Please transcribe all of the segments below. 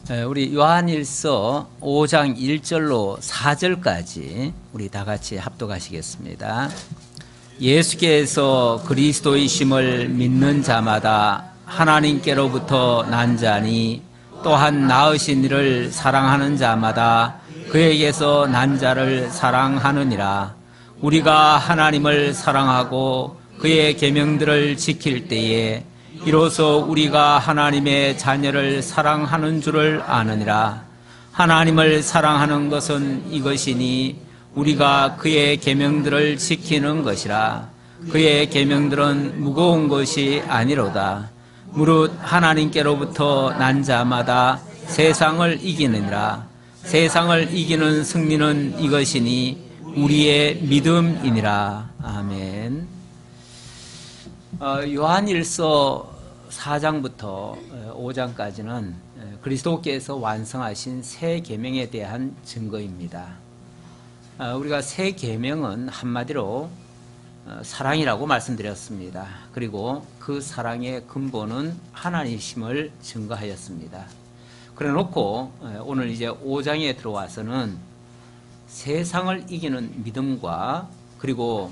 우리 요한일서 5장 1절로 4절까지 우리 다 같이 합독하시겠습니다. 예수께서 그리스도이심을 믿는 자마다 하나님께로부터 난 자니 또한 낳으신 이를 사랑하는 자마다 그에게서 난 자를 사랑하느니라. 우리가 하나님을 사랑하고 그의 계명들을 지킬 때에 이로써 우리가 하나님의 자녀를 사랑하는 줄을 아느니라. 하나님을 사랑하는 것은 이것이니 우리가 그의 계명들을 지키는 것이라. 그의 계명들은 무거운 것이 아니로다. 무릇 하나님께로부터 난 자마다 세상을 이기느니라. 세상을 이기는 승리는 이것이니 우리의 믿음이니라. 아멘. 요한일서 4장부터 5장까지는 그리스도께서 완성하신 새 계명에 대한 증거입니다. 우리가 새 계명은 한마디로 사랑이라고 말씀드렸습니다. 그리고 그 사랑의 근본은 하나님이심을 증거하였습니다. 그래 놓고 오늘 이제 5장에 들어와서는 세상을 이기는 믿음과 그리고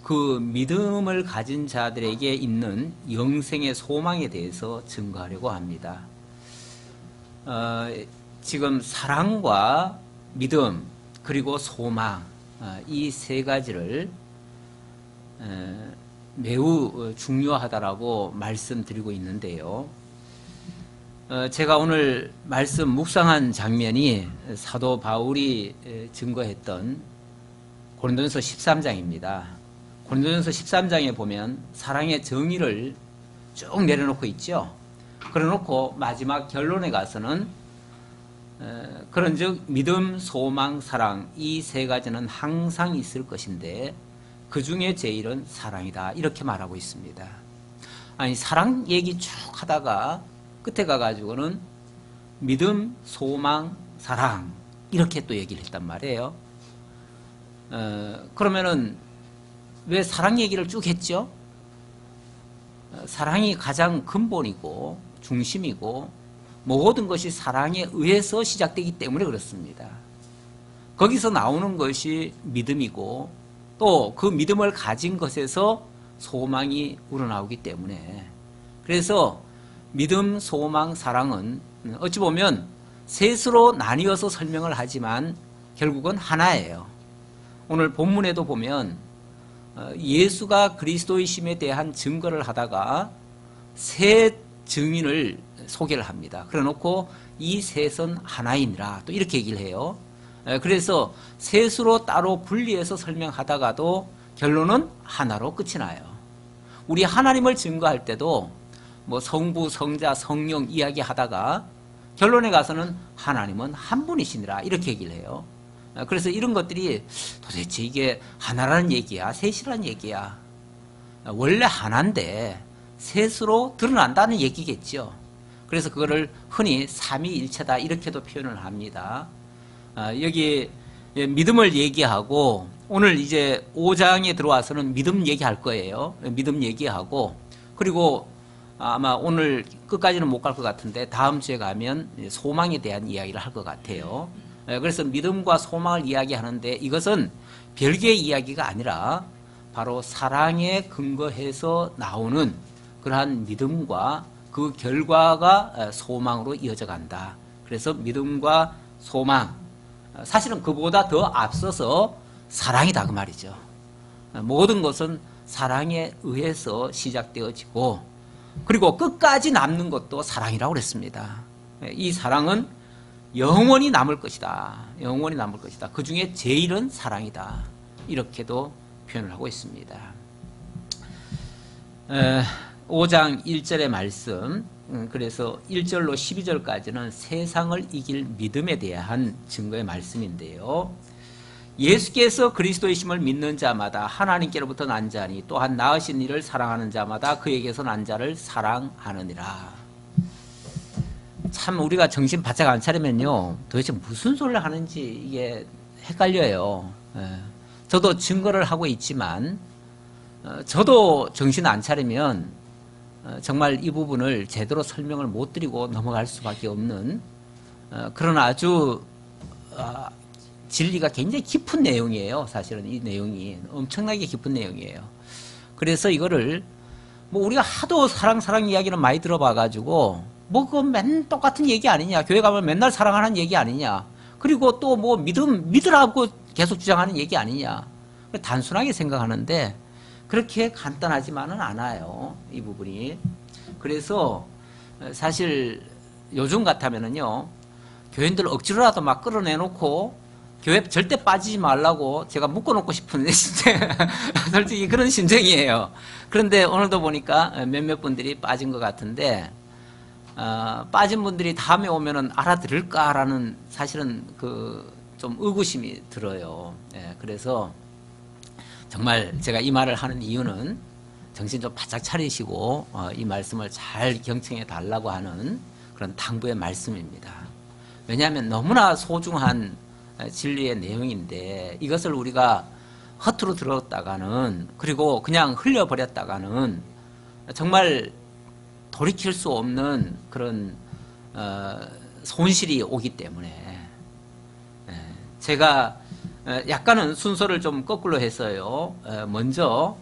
그 믿음을 가진 자들에게 있는 영생의 소망에 대해서 증거하려고 합니다. 지금 사랑과 믿음 그리고 소망 이 세 가지를 매우 중요하다라고 말씀드리고 있는데요. 제가 오늘 말씀 묵상한 장면이 사도 바울이 증거했던 고린도전서 13장입니다. 고린도전서 13장에 보면 사랑의 정의를 쭉 내려놓고 있죠. 그래놓고 마지막 결론에 가서는 그런즉 믿음, 소망, 사랑 이 세 가지는 항상 있을 것인데 그 중에 제일은 사랑이다 이렇게 말하고 있습니다. 아니 사랑 얘기 쭉 하다가 끝에 가가지고는 믿음, 소망, 사랑 이렇게 또 얘기를 했단 말이에요. 그러면은 왜 사랑 얘기를 쭉 했죠? 사랑이 가장 근본이고 중심이고 모든 것이 사랑에 의해서 시작되기 때문에 그렇습니다. 거기서 나오는 것이 믿음이고 또 그 믿음을 가진 것에서 소망이 우러나오기 때문에 그래서 믿음, 소망, 사랑은 어찌 보면 셋으로 나뉘어서 설명을 하지만 결국은 하나예요. 오늘 본문에도 보면 예수가 그리스도이심에 대한 증거를 하다가 세 증인을 소개를 합니다. 그래 놓고 이 셋은 하나이니라 또 이렇게 얘기를 해요. 그래서 셋으로 따로 분리해서 설명하다가도 결론은 하나로 끝이 나요. 우리 하나님을 증거할 때도 뭐 성부, 성자, 성령 이야기하다가 결론에 가서는 하나님은 한 분이시니라 이렇게 얘기를 해요. 그래서 이런 것들이 도대체 이게 하나라는 얘기야 셋이라는 얘기야 원래 하나인데 셋으로 드러난다는 얘기겠죠. 그래서 그거를 흔히 삼위일체다 이렇게도 표현을 합니다. 여기 믿음을 얘기하고 오늘 이제 5장에 들어와서는 믿음 얘기할 거예요. 믿음 얘기하고 그리고 아마 오늘 끝까지는 못 갈 것 같은데 다음 주에 가면 소망에 대한 이야기를 할 것 같아요. 그래서 믿음과 소망을 이야기하는데 이것은 별개의 이야기가 아니라 바로 사랑에 근거해서 나오는 그러한 믿음과 그 결과가 소망으로 이어져 간다. 그래서 믿음과 소망 사실은 그보다 더 앞서서 사랑이다 그 말이죠. 모든 것은 사랑에 의해서 시작되어지고 그리고 끝까지 남는 것도 사랑이라고 그랬습니다. 이 사랑은 영원히 남을 것이다. 영원히 남을 것이다. 그 중에 제일은 사랑이다. 이렇게도 표현을 하고 있습니다. 5장 1절의 말씀 그래서 1절로 12절까지는 세상을 이길 믿음에 대한 증거의 말씀인데요. 예수께서 그리스도이심을 믿는 자마다 하나님께로부터 난 자니 또한 낳으신 이를 사랑하는 자마다 그에게서 난 자를 사랑하느니라. 참 우리가 정신 바짝 안 차리면요 도대체 무슨 소리를 하는지 이게 헷갈려요. 저도 증거를 하고 있지만 저도 정신 안 차리면 정말 이 부분을 제대로 설명을 못 드리고 넘어갈 수밖에 없는 그런 아주 진리가 굉장히 깊은 내용이에요. 사실은 이 내용이 엄청나게 깊은 내용이에요. 그래서 이거를 뭐 우리가 하도 사랑 이야기를 많이 들어봐가지고 뭐 그거 맨 똑같은 얘기 아니냐, 교회 가면 맨날 사랑하는 얘기 아니냐, 그리고 또 뭐 믿으라고 계속 주장하는 얘기 아니냐, 단순하게 생각하는데 그렇게 간단하지만은 않아요, 이 부분이. 그래서 사실 요즘 같으면은요, 교인들 억지로라도 막 끌어내놓고 교회 절대 빠지지 말라고 제가 묶어놓고 싶은 솔직히 그런 심정이에요. 그런데 오늘도 보니까 몇몇 분들이 빠진 것 같은데, 빠진 분들이 다음에 오면은 알아들을까라는 사실은 좀 의구심이 들어요. 예, 그래서 정말 제가 이 말을 하는 이유는 정신 좀 바짝 차리시고 이 말씀을 잘 경청해 달라고 하는 그런 당부의 말씀입니다. 왜냐하면 너무나 소중한 진리의 내용인데 이것을 우리가 허투루 들었다가는, 그리고 그냥 흘려버렸다가는 정말 돌이킬 수 없는 그런 손실이 오기 때문에, 제가 약간은 순서를 좀 거꾸로 했어요. 먼저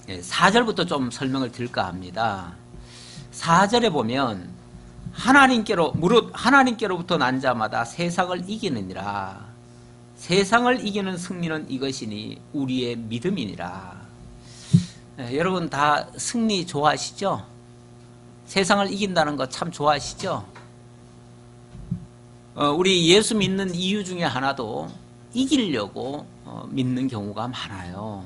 4절부터 좀 설명을 드릴까 합니다. 4절에 보면 무릇 하나님께로부터 난 자마다 세상을 이기느니라. 세상을 이기는 승리는 이것이니 우리의 믿음이니라. 여러분 다 승리 좋아하시죠? 세상을 이긴다는 거 참 좋아하시죠? 우리 예수 믿는 이유 중에 하나도 이기려고 믿는 경우가 많아요.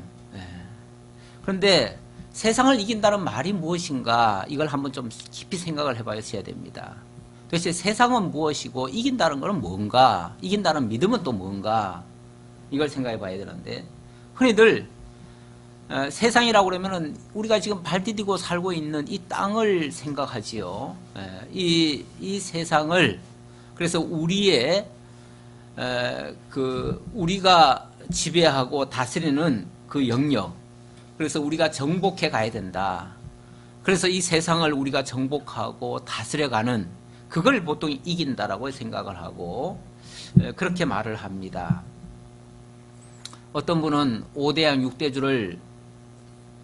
그런데 세상을 이긴다는 말이 무엇인가, 이걸 한번 좀 깊이 생각을 해봐야 됩니다. 도대체 세상은 무엇이고 이긴다는 것은 뭔가, 이긴다는 믿음은 또 뭔가, 이걸 생각해 봐야 되는데, 흔히들 세상이라고 그러면은 우리가 지금 발 디디고 살고 있는 이 땅을 생각하지요. 이 세상을, 그래서 우리의 우리가 지배하고 다스리는 그 영역, 그래서 우리가 정복해 가야 된다. 그래서 이 세상을 우리가 정복하고 다스려가는, 그걸 보통 이긴다라고 생각을 하고 그렇게 말을 합니다. 어떤 분은 5대양 6대주를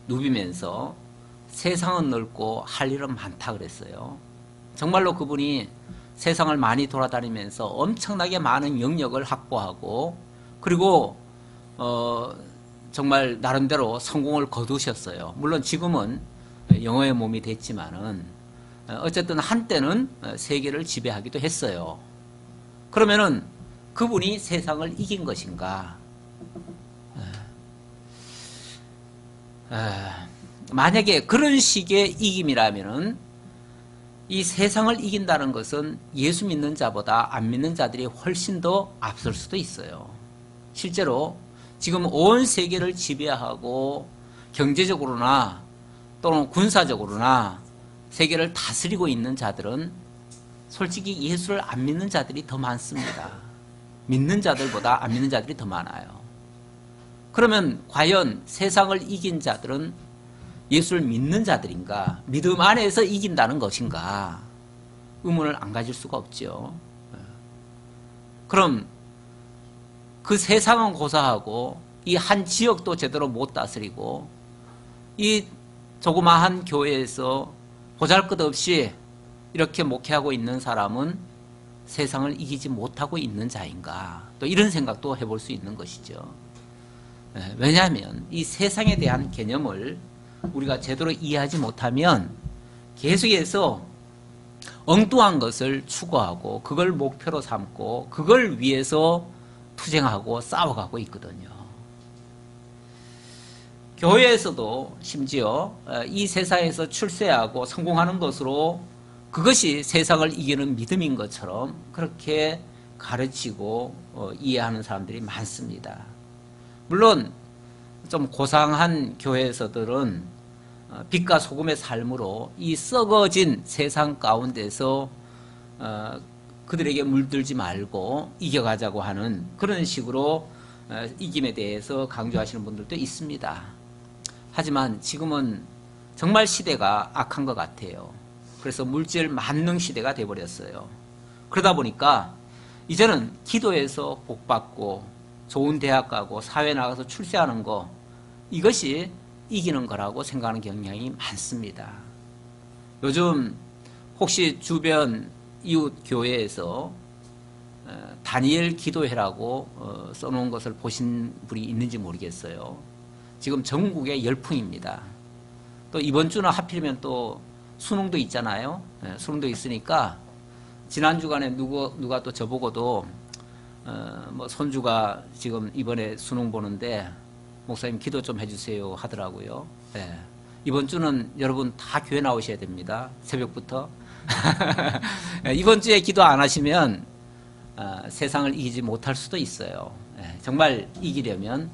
누비면서 세상은 넓고 할 일은 많다 그랬어요. 정말로 그분이 세상을 많이 돌아다니면서 엄청나게 많은 영역을 확보하고, 그리고 정말 나름대로 성공을 거두셨어요. 물론 지금은 영어의 몸이 됐지만은 어쨌든 한때는 세계를 지배하기도 했어요. 그러면은 그분이 세상을 이긴 것인가? 만약에 그런 식의 이김이라면은 이 세상을 이긴다는 것은 예수 믿는 자보다 안 믿는 자들이 훨씬 더 앞설 수도 있어요. 실제로 지금 온 세계를 지배하고 경제적으로나 또는 군사적으로나 세계를 다스리고 있는 자들은 솔직히 예수를 안 믿는 자들이 더 많습니다. 믿는 자들보다 안 믿는 자들이 더 많아요. 그러면 과연 세상을 이긴 자들은 예수를 믿는 자들인가? 믿음 안에서 이긴다는 것인가? 의문을 안 가질 수가 없죠. 그럼 그 세상은 고사하고 이 한 지역도 제대로 못 다스리고 이 조그마한 교회에서 보잘것없이 이렇게 목회하고 있는 사람은 세상을 이기지 못하고 있는 자인가? 또 이런 생각도 해볼 수 있는 것이죠. 왜냐하면 이 세상에 대한 개념을 우리가 제대로 이해하지 못하면 계속해서 엉뚱한 것을 추구하고 그걸 목표로 삼고 그걸 위해서 투쟁하고 싸워가고 있거든요. 교회에서도 심지어 이 세상에서 출세하고 성공하는 것으로 그것이 세상을 이기는 믿음인 것처럼 그렇게 가르치고 이해하는 사람들이 많습니다. 물론 좀 고상한 교회에서들은 빛과 소금의 삶으로 이 썩어진 세상 가운데서 그들에게 물들지 말고 이겨가자고 하는 그런 식으로 이김에 대해서 강조하시는 분들도 있습니다. 하지만 지금은 정말 시대가 악한 것 같아요. 그래서 물질 만능 시대가 돼버렸어요. 그러다 보니까 이제는 기도해서 복받고 좋은 대학 가고 사회 나가서 출세하는 거, 이것이 이기는 거라고 생각하는 경향이 많습니다. 요즘 혹시 주변 이웃 교회에서 다니엘 기도회라고 써놓은 것을 보신 분이 있는지 모르겠어요. 지금 전국에 열풍입니다. 또 이번 주는 하필이면 또 수능도 있잖아요. 수능도 있으니까 지난 주간에 누가 또 저보고도 뭐 손주가 지금 이번에 수능 보는데 목사님 기도 좀 해주세요 하더라고요. 이번 주는 여러분 다 교회 나오셔야 됩니다. 새벽부터. 이번 주에 기도 안 하시면 세상을 이기지 못할 수도 있어요. 정말 이기려면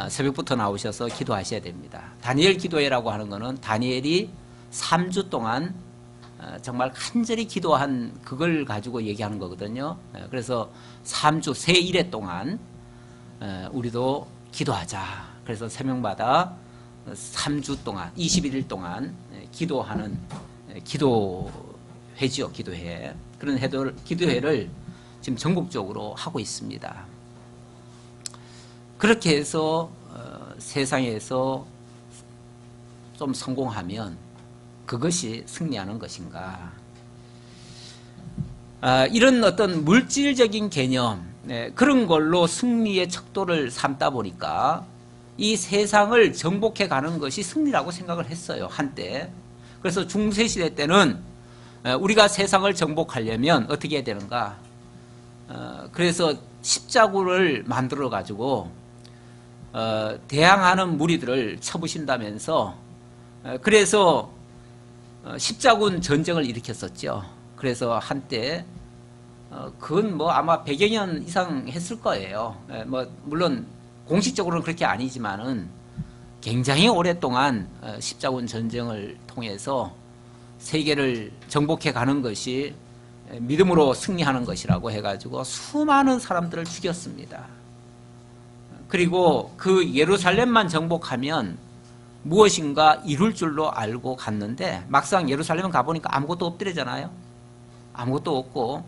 새벽부터 나오셔서 기도하셔야 됩니다. 다니엘 기도회라고 하는 것은 다니엘이 3주 동안 정말 간절히 기도한 그걸 가지고 얘기하는 거거든요. 그래서 3주 세 일회 동안 우리도 기도하자. 그래서 새명마다 3주 동안 21일 동안 기도하는 기도회지요. 기도회. 그런 기도회를 지금 전국적으로 하고 있습니다. 그렇게 해서 세상에서 좀 성공하면 그것이 승리하는 것인가? 이런 어떤 물질적인 개념, 그런 걸로 승리의 척도를 삼다 보니까 이 세상을 정복해 가는 것이 승리라고 생각을 했어요, 한때. 그래서 중세시대 때는 우리가 세상을 정복하려면 어떻게 해야 되는가? 그래서 십자구를 만들어 가지고 대항하는 무리들을 쳐부신다면서 그래서 십자군 전쟁을 일으켰었죠. 그래서 한때 그건 뭐 아마 100여 년 이상 했을 거예요. 뭐 물론 공식적으로는 그렇게 아니지만은 굉장히 오랫동안 십자군 전쟁을 통해서 세계를 정복해 가는 것이 믿음으로 승리하는 것이라고 해가지고 수많은 사람들을 죽였습니다. 그리고 그 예루살렘만 정복하면 무엇인가 이룰 줄로 알고 갔는데 막상 예루살렘 가보니까 아무것도 없더래잖아요. 아무것도 없고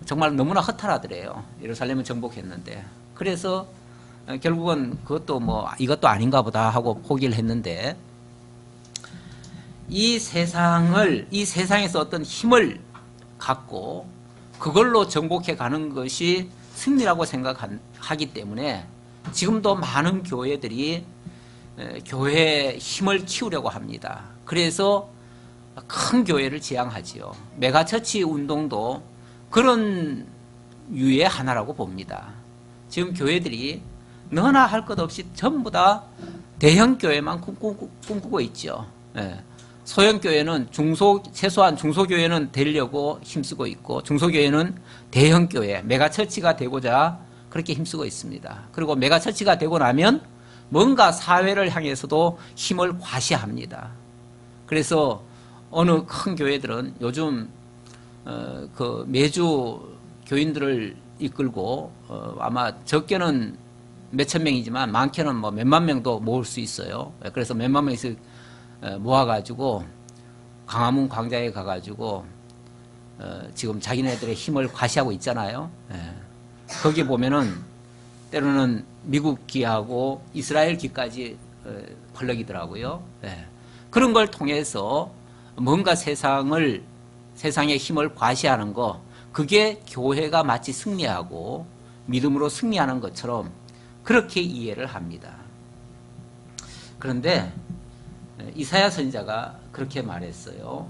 정말 너무나 허탈하더래요. 예루살렘을 정복했는데. 그래서 결국은 그것도 뭐 이것도 아닌가 보다 하고 포기를 했는데 이 세상에서 어떤 힘을 갖고 그걸로 정복해 가는 것이 승리라고 생각하기 때문에 지금도 많은 교회들이 교회의 힘을 키우려고 합니다. 그래서 큰 교회를 지향하지요. 메가처치 운동도 그런 유의 하나라고 봅니다. 지금 교회들이 너나 할 것 없이 전부 다 대형 교회만 꿈꾸고 있죠. 소형 교회는 최소한 중소교회는 되려고 힘쓰고 있고 중소교회는 대형 교회, 메가처치가 되고자 그렇게 힘쓰고 있습니다. 그리고 메가처치가 되고 나면 뭔가 사회를 향해서도 힘을 과시합니다. 그래서 어느 큰 교회들은 요즘 그 매주 교인들을 이끌고 아마 적게는 몇천 명이지만 많게는 뭐 몇만 명도 모을 수 있어요. 그래서 몇만 명씩 모아가지고 광화문 광장에 가가지고 지금 자기네들의 힘을 과시하고 있잖아요. 거기 보면은 때로는 미국 기하고 이스라엘 기까지 펄럭이더라고요. 그런 걸 통해서 뭔가 세상의 힘을 과시하는 거, 그게 교회가 마치 승리하고 믿음으로 승리하는 것처럼 그렇게 이해를 합니다. 그런데 이사야 선지자가 그렇게 말했어요.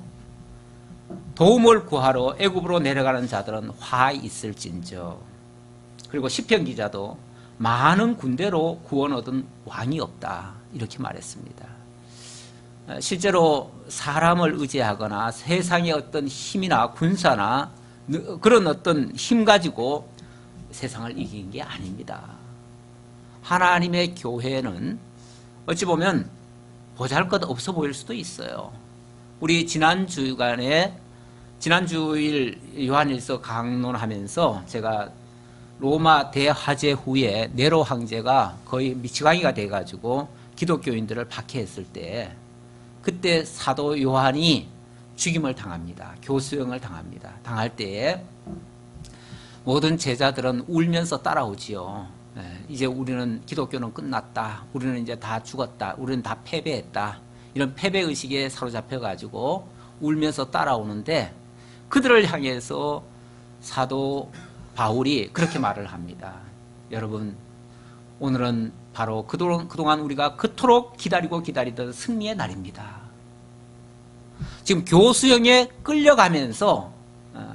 도움을 구하러 애굽으로 내려가는 자들은 화 있을진저. 그리고 시편 기자도 많은 군대로 구원 얻은 왕이 없다, 이렇게 말했습니다. 실제로 사람을 의지하거나 세상의 어떤 힘이나 군사나 그런 어떤 힘 가지고 세상을 이긴 게 아닙니다. 하나님의 교회는 어찌 보면 보잘것없어 보일 수도 있어요. 우리 지난주일 요한일서 강론하면서 제가 로마 대화재 후에 네로 황제가 거의 미치광이가 돼가지고 기독교인들을 박해했을 때 그때 사도 요한이 죽임을 당합니다. 교수형을 당합니다. 당할 때에 모든 제자들은 울면서 따라오지요. 이제 우리는 기독교는 끝났다. 우리는 이제 다 죽었다. 우리는 다 패배했다. 이런 패배의식에 사로잡혀가지고 울면서 따라오는데 그들을 향해서 사도 바울이 그렇게 말을 합니다. 여러분, 오늘은 바로 그동안 우리가 그토록 기다리고 기다리던 승리의 날입니다. 지금 교수형에 끌려가면서,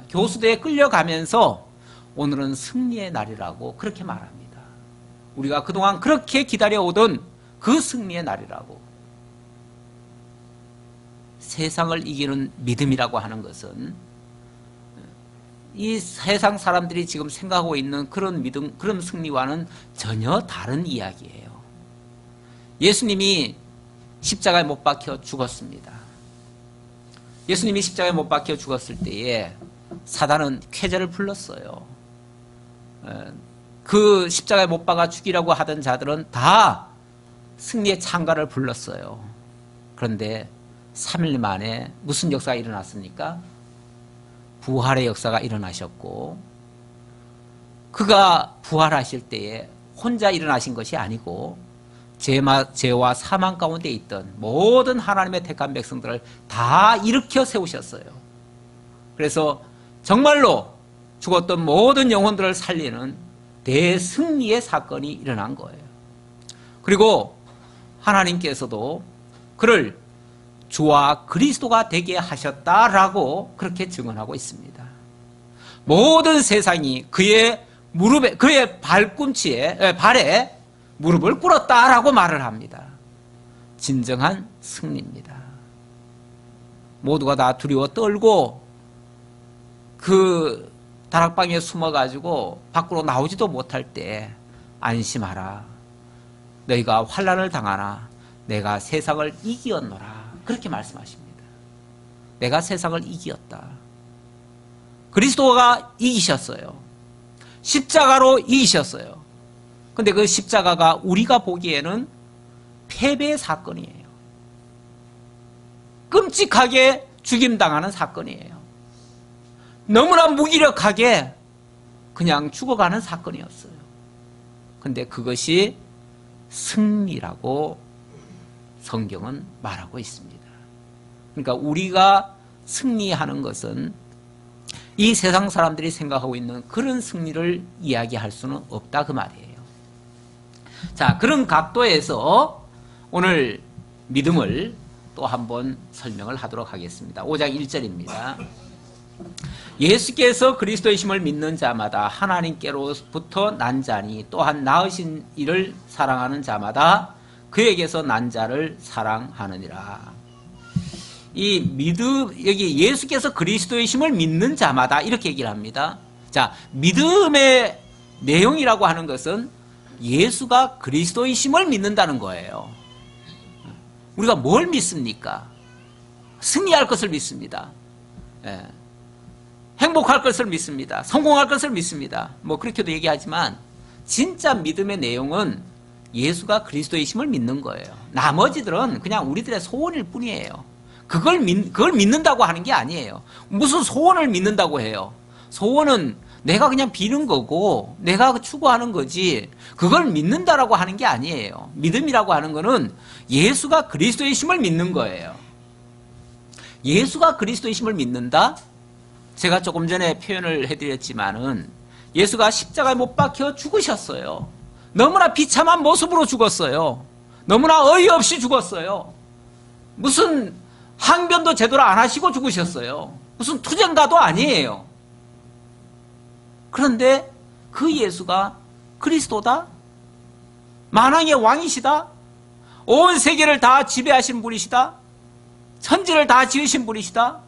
교수대에 끌려가면서 오늘은 승리의 날이라고 그렇게 말합니다. 우리가 그동안 그렇게 기다려오던 그 승리의 날이라고. 세상을 이기는 믿음이라고 하는 것은 이 세상 사람들이 지금 생각하고 있는 그런 믿음, 그런 승리와는 전혀 다른 이야기예요. 예수님이 십자가에 못 박혀 죽었습니다. 예수님이 십자가에 못 박혀 죽었을 때에 사단은 쾌재를 불렀어요. 그 십자가에 못 박아 죽이라고 하던 자들은 다 승리의 찬가를 불렀어요. 그런데 3일 만에 무슨 역사가 일어났습니까? 부활의 역사가 일어나셨고, 그가 부활하실 때에 혼자 일어나신 것이 아니고 죄와 사망 가운데 있던 모든 하나님의 택한 백성들을 다 일으켜 세우셨어요. 그래서 정말로 죽었던 모든 영혼들을 살리는 대승리의 사건이 일어난 거예요. 그리고 하나님께서도 그를 주와 그리스도가 되게 하셨다라고 그렇게 증언하고 있습니다. 모든 세상이 그의 무릎에, 그의 발에 무릎을 꿇었다라고 말을 합니다. 진정한 승리입니다. 모두가 다 두려워 떨고 그 다락방에 숨어가지고 밖으로 나오지도 못할 때 안심하라. 너희가 환난을 당하나 내가 세상을 이기었노라. 그렇게 말씀하십니다. 내가 세상을 이기었다. 그리스도가 이기셨어요. 십자가로 이기셨어요. 근데 그 십자가가 우리가 보기에는 패배의 사건이에요. 끔찍하게 죽임당하는 사건이에요. 너무나 무기력하게 그냥 죽어가는 사건이었어요. 근데 그것이 승리라고 성경은 말하고 있습니다. 그러니까 우리가 승리하는 것은 이 세상 사람들이 생각하고 있는 그런 승리를 이야기할 수는 없다 그 말이에요. 자, 그런 각도에서 오늘 믿음을 또 한번 설명을 하도록 하겠습니다. 5장 1절입니다. 예수께서 그리스도이심을 믿는 자마다 하나님께로부터 난 자니 또한 낳으신 이를 사랑하는 자마다 그에게서 난 자를 사랑하느니라. 이 믿음, 여기 예수께서 그리스도이심을 믿는 자마다 이렇게 얘기를 합니다. 자, 믿음의 내용이라고 하는 것은 예수가 그리스도이심을 믿는다는 거예요. 우리가 뭘 믿습니까? 승리할 것을 믿습니다. 예. 행복할 것을 믿습니다. 성공할 것을 믿습니다. 뭐 그렇게도 얘기하지만 진짜 믿음의 내용은 예수가 그리스도이심을 믿는 거예요. 나머지들은 그냥 우리들의 소원일 뿐이에요. 그걸 믿는다고 하는 게 아니에요. 무슨 소원을 믿는다고 해요. 소원은 내가 그냥 비는 거고 내가 추구하는 거지 그걸 믿는다라고 하는 게 아니에요. 믿음이라고 하는 거는 예수가 그리스도이심을 믿는 거예요. 예수가 그리스도이심을 믿는다? 제가 조금 전에 표현을 해드렸지만은 예수가 십자가에 못 박혀 죽으셨어요. 너무나 비참한 모습으로 죽었어요. 너무나 어이없이 죽었어요. 무슨 항변도 제대로 안 하시고 죽으셨어요. 무슨 투쟁가도 아니에요. 그런데 그 예수가 그리스도다? 만왕의 왕이시다? 온 세계를 다 지배하신 분이시다? 천지를 다 지으신 분이시다?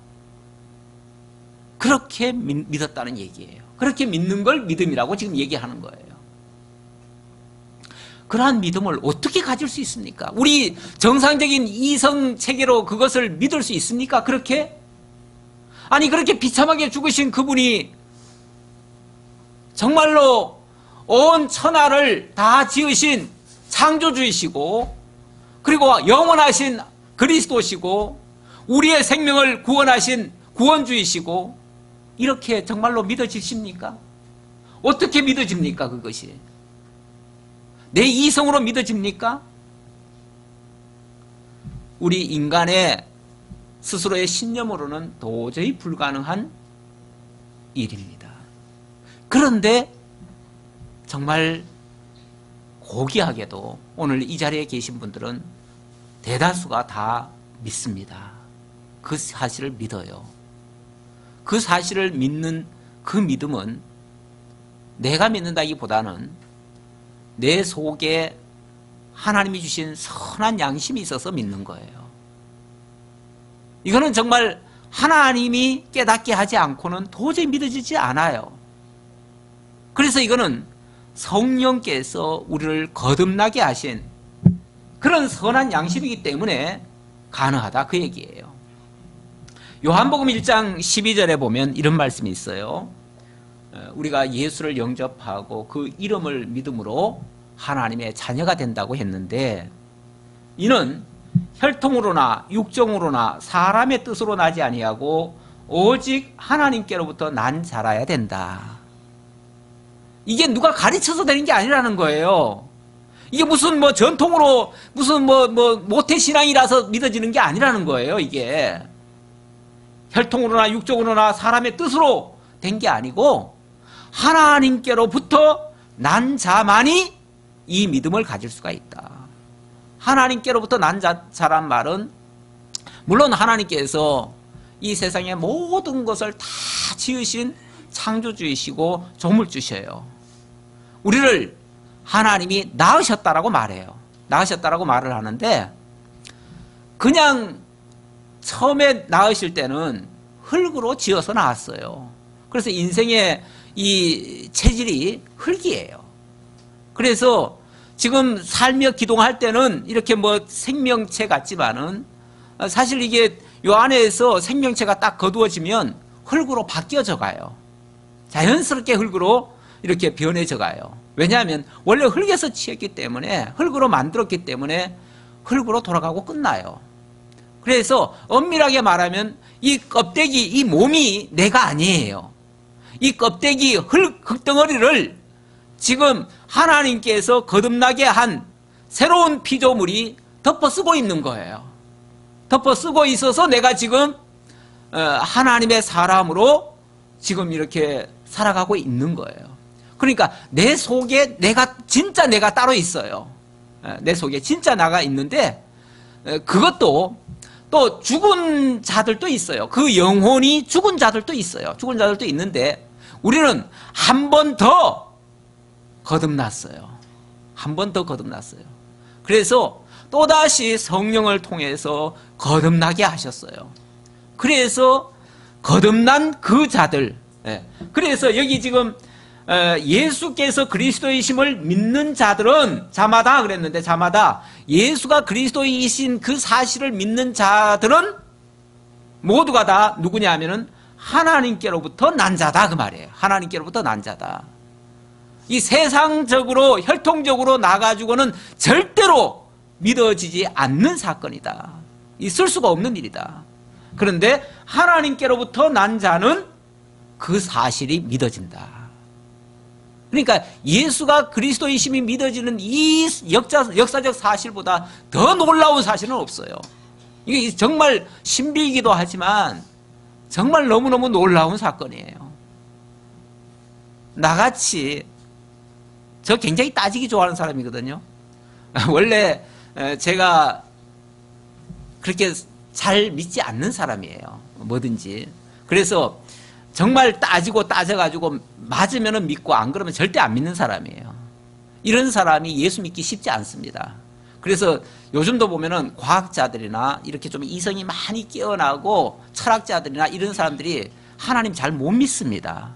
그렇게 믿었다는 얘기예요. 그렇게 믿는 걸 믿음이라고 지금 얘기하는 거예요. 그러한 믿음을 어떻게 가질 수 있습니까? 우리 정상적인 이성 체계로 그것을 믿을 수 있습니까? 그렇게? 아니 그렇게 비참하게 죽으신 그분이 정말로 온 천하를 다 지으신 창조주이시고 그리고 영원하신 그리스도시고 우리의 생명을 구원하신 구원주이시고 이렇게 정말로 믿어지십니까? 어떻게 믿어집니까? 그것이 내 이성으로 믿어집니까? 우리 인간의 스스로의 신념으로는 도저히 불가능한 일입니다. 그런데 정말 고귀하게도 오늘 이 자리에 계신 분들은 대다수가 다 믿습니다. 그 사실을 믿어요. 그 사실을 믿는 그 믿음은 내가 믿는다기보다는 내 속에 하나님이 주신 선한 양심이 있어서 믿는 거예요. 이거는 정말 하나님이 깨닫게 하지 않고는 도저히 믿어지지 않아요. 그래서 이거는 성령께서 우리를 거듭나게 하신 그런 선한 양심이기 때문에 가능하다 그 얘기예요. 요한복음 1장 12절에 보면 이런 말씀이 있어요. 우리가 예수를 영접하고 그 이름을 믿음으로 하나님의 자녀가 된다고 했는데 이는 혈통으로나 육정으로나 사람의 뜻으로 나지 아니하고 오직 하나님께로부터 난 자라야 된다. 이게 누가 가르쳐서 되는 게 아니라는 거예요. 이게 무슨 뭐 전통으로 무슨 뭐 모태신앙이라서 믿어지는 게 아니라는 거예요. 이게 혈통으로나 육정으로나 사람의 뜻으로 된 게 아니고 하나님께로부터 난 자만이 이 믿음을 가질 수가 있다. 하나님께로부터 난 자란 말은 물론 하나님께서 이 세상의 모든 것을 다 지으신 창조주이시고 조물주셔요. 우리를 하나님이 낳으셨다라고 말해요. 낳으셨다라고 말을 하는데 그냥 처음에 낳으실 때는 흙으로 지어서 낳았어요. 그래서 인생의 이 체질이 흙이에요. 그래서 지금 살며 기동할 때는 이렇게 뭐 생명체 같지만은 사실 이게 요 안에서 생명체가 딱 거두어지면 흙으로 바뀌어져 가요. 자연스럽게 흙으로 이렇게 변해져 가요. 왜냐하면 원래 흙에서 취했기 때문에 흙으로 만들었기 때문에 흙으로 돌아가고 끝나요. 그래서 엄밀하게 말하면 이 껍데기, 이 몸이 내가 아니에요. 이 껍데기 흙덩어리를 지금 하나님께서 거듭나게 한 새로운 피조물이 덮어쓰고 있는 거예요. 덮어쓰고 있어서 내가 지금 하나님의 사람으로 지금 이렇게 살아가고 있는 거예요. 그러니까 내 속에 진짜 내가 따로 있어요. 내 속에 진짜 나가 있는데 그것도 또 죽은 자들도 있어요. 그 영혼이 죽은 자들도 있어요. 죽은 자들도 있는데 우리는 한 번 더 거듭났어요. 한 번 더 거듭났어요. 그래서 또다시 성령을 통해서 거듭나게 하셨어요. 그래서 거듭난 그 자들, 그래서 여기 지금 예수께서 그리스도이심을 믿는 자들은 자마다 그랬는데 자마다 예수가 그리스도이신 그 사실을 믿는 자들은 모두가 다 누구냐 하면은 하나님께로부터 난 자다 그 말이에요. 하나님께로부터 난 자다. 이 세상적으로 혈통적으로 나가지고는 절대로 믿어지지 않는 사건이다. 있을 수가 없는 일이다. 그런데 하나님께로부터 난 자는 그 사실이 믿어진다. 그러니까 예수가 그리스도이심이 믿어지는 이 역사적 사실보다 더 놀라운 사실은 없어요. 이게 정말 신비이기도 하지만 정말 너무너무 놀라운 사건이에요. 나같이 저 굉장히 따지기 좋아하는 사람이거든요. 원래 제가 그렇게 잘 믿지 않는 사람이에요. 뭐든지. 그래서 정말 따지고 따져가지고 맞으면 믿고 안 그러면 절대 안 믿는 사람이에요. 이런 사람이 예수 믿기 쉽지 않습니다. 그래서 요즘도 보면은 과학자들이나 이렇게 좀 이성이 많이 깨어나고 철학자들이나 이런 사람들이 하나님 잘 못 믿습니다.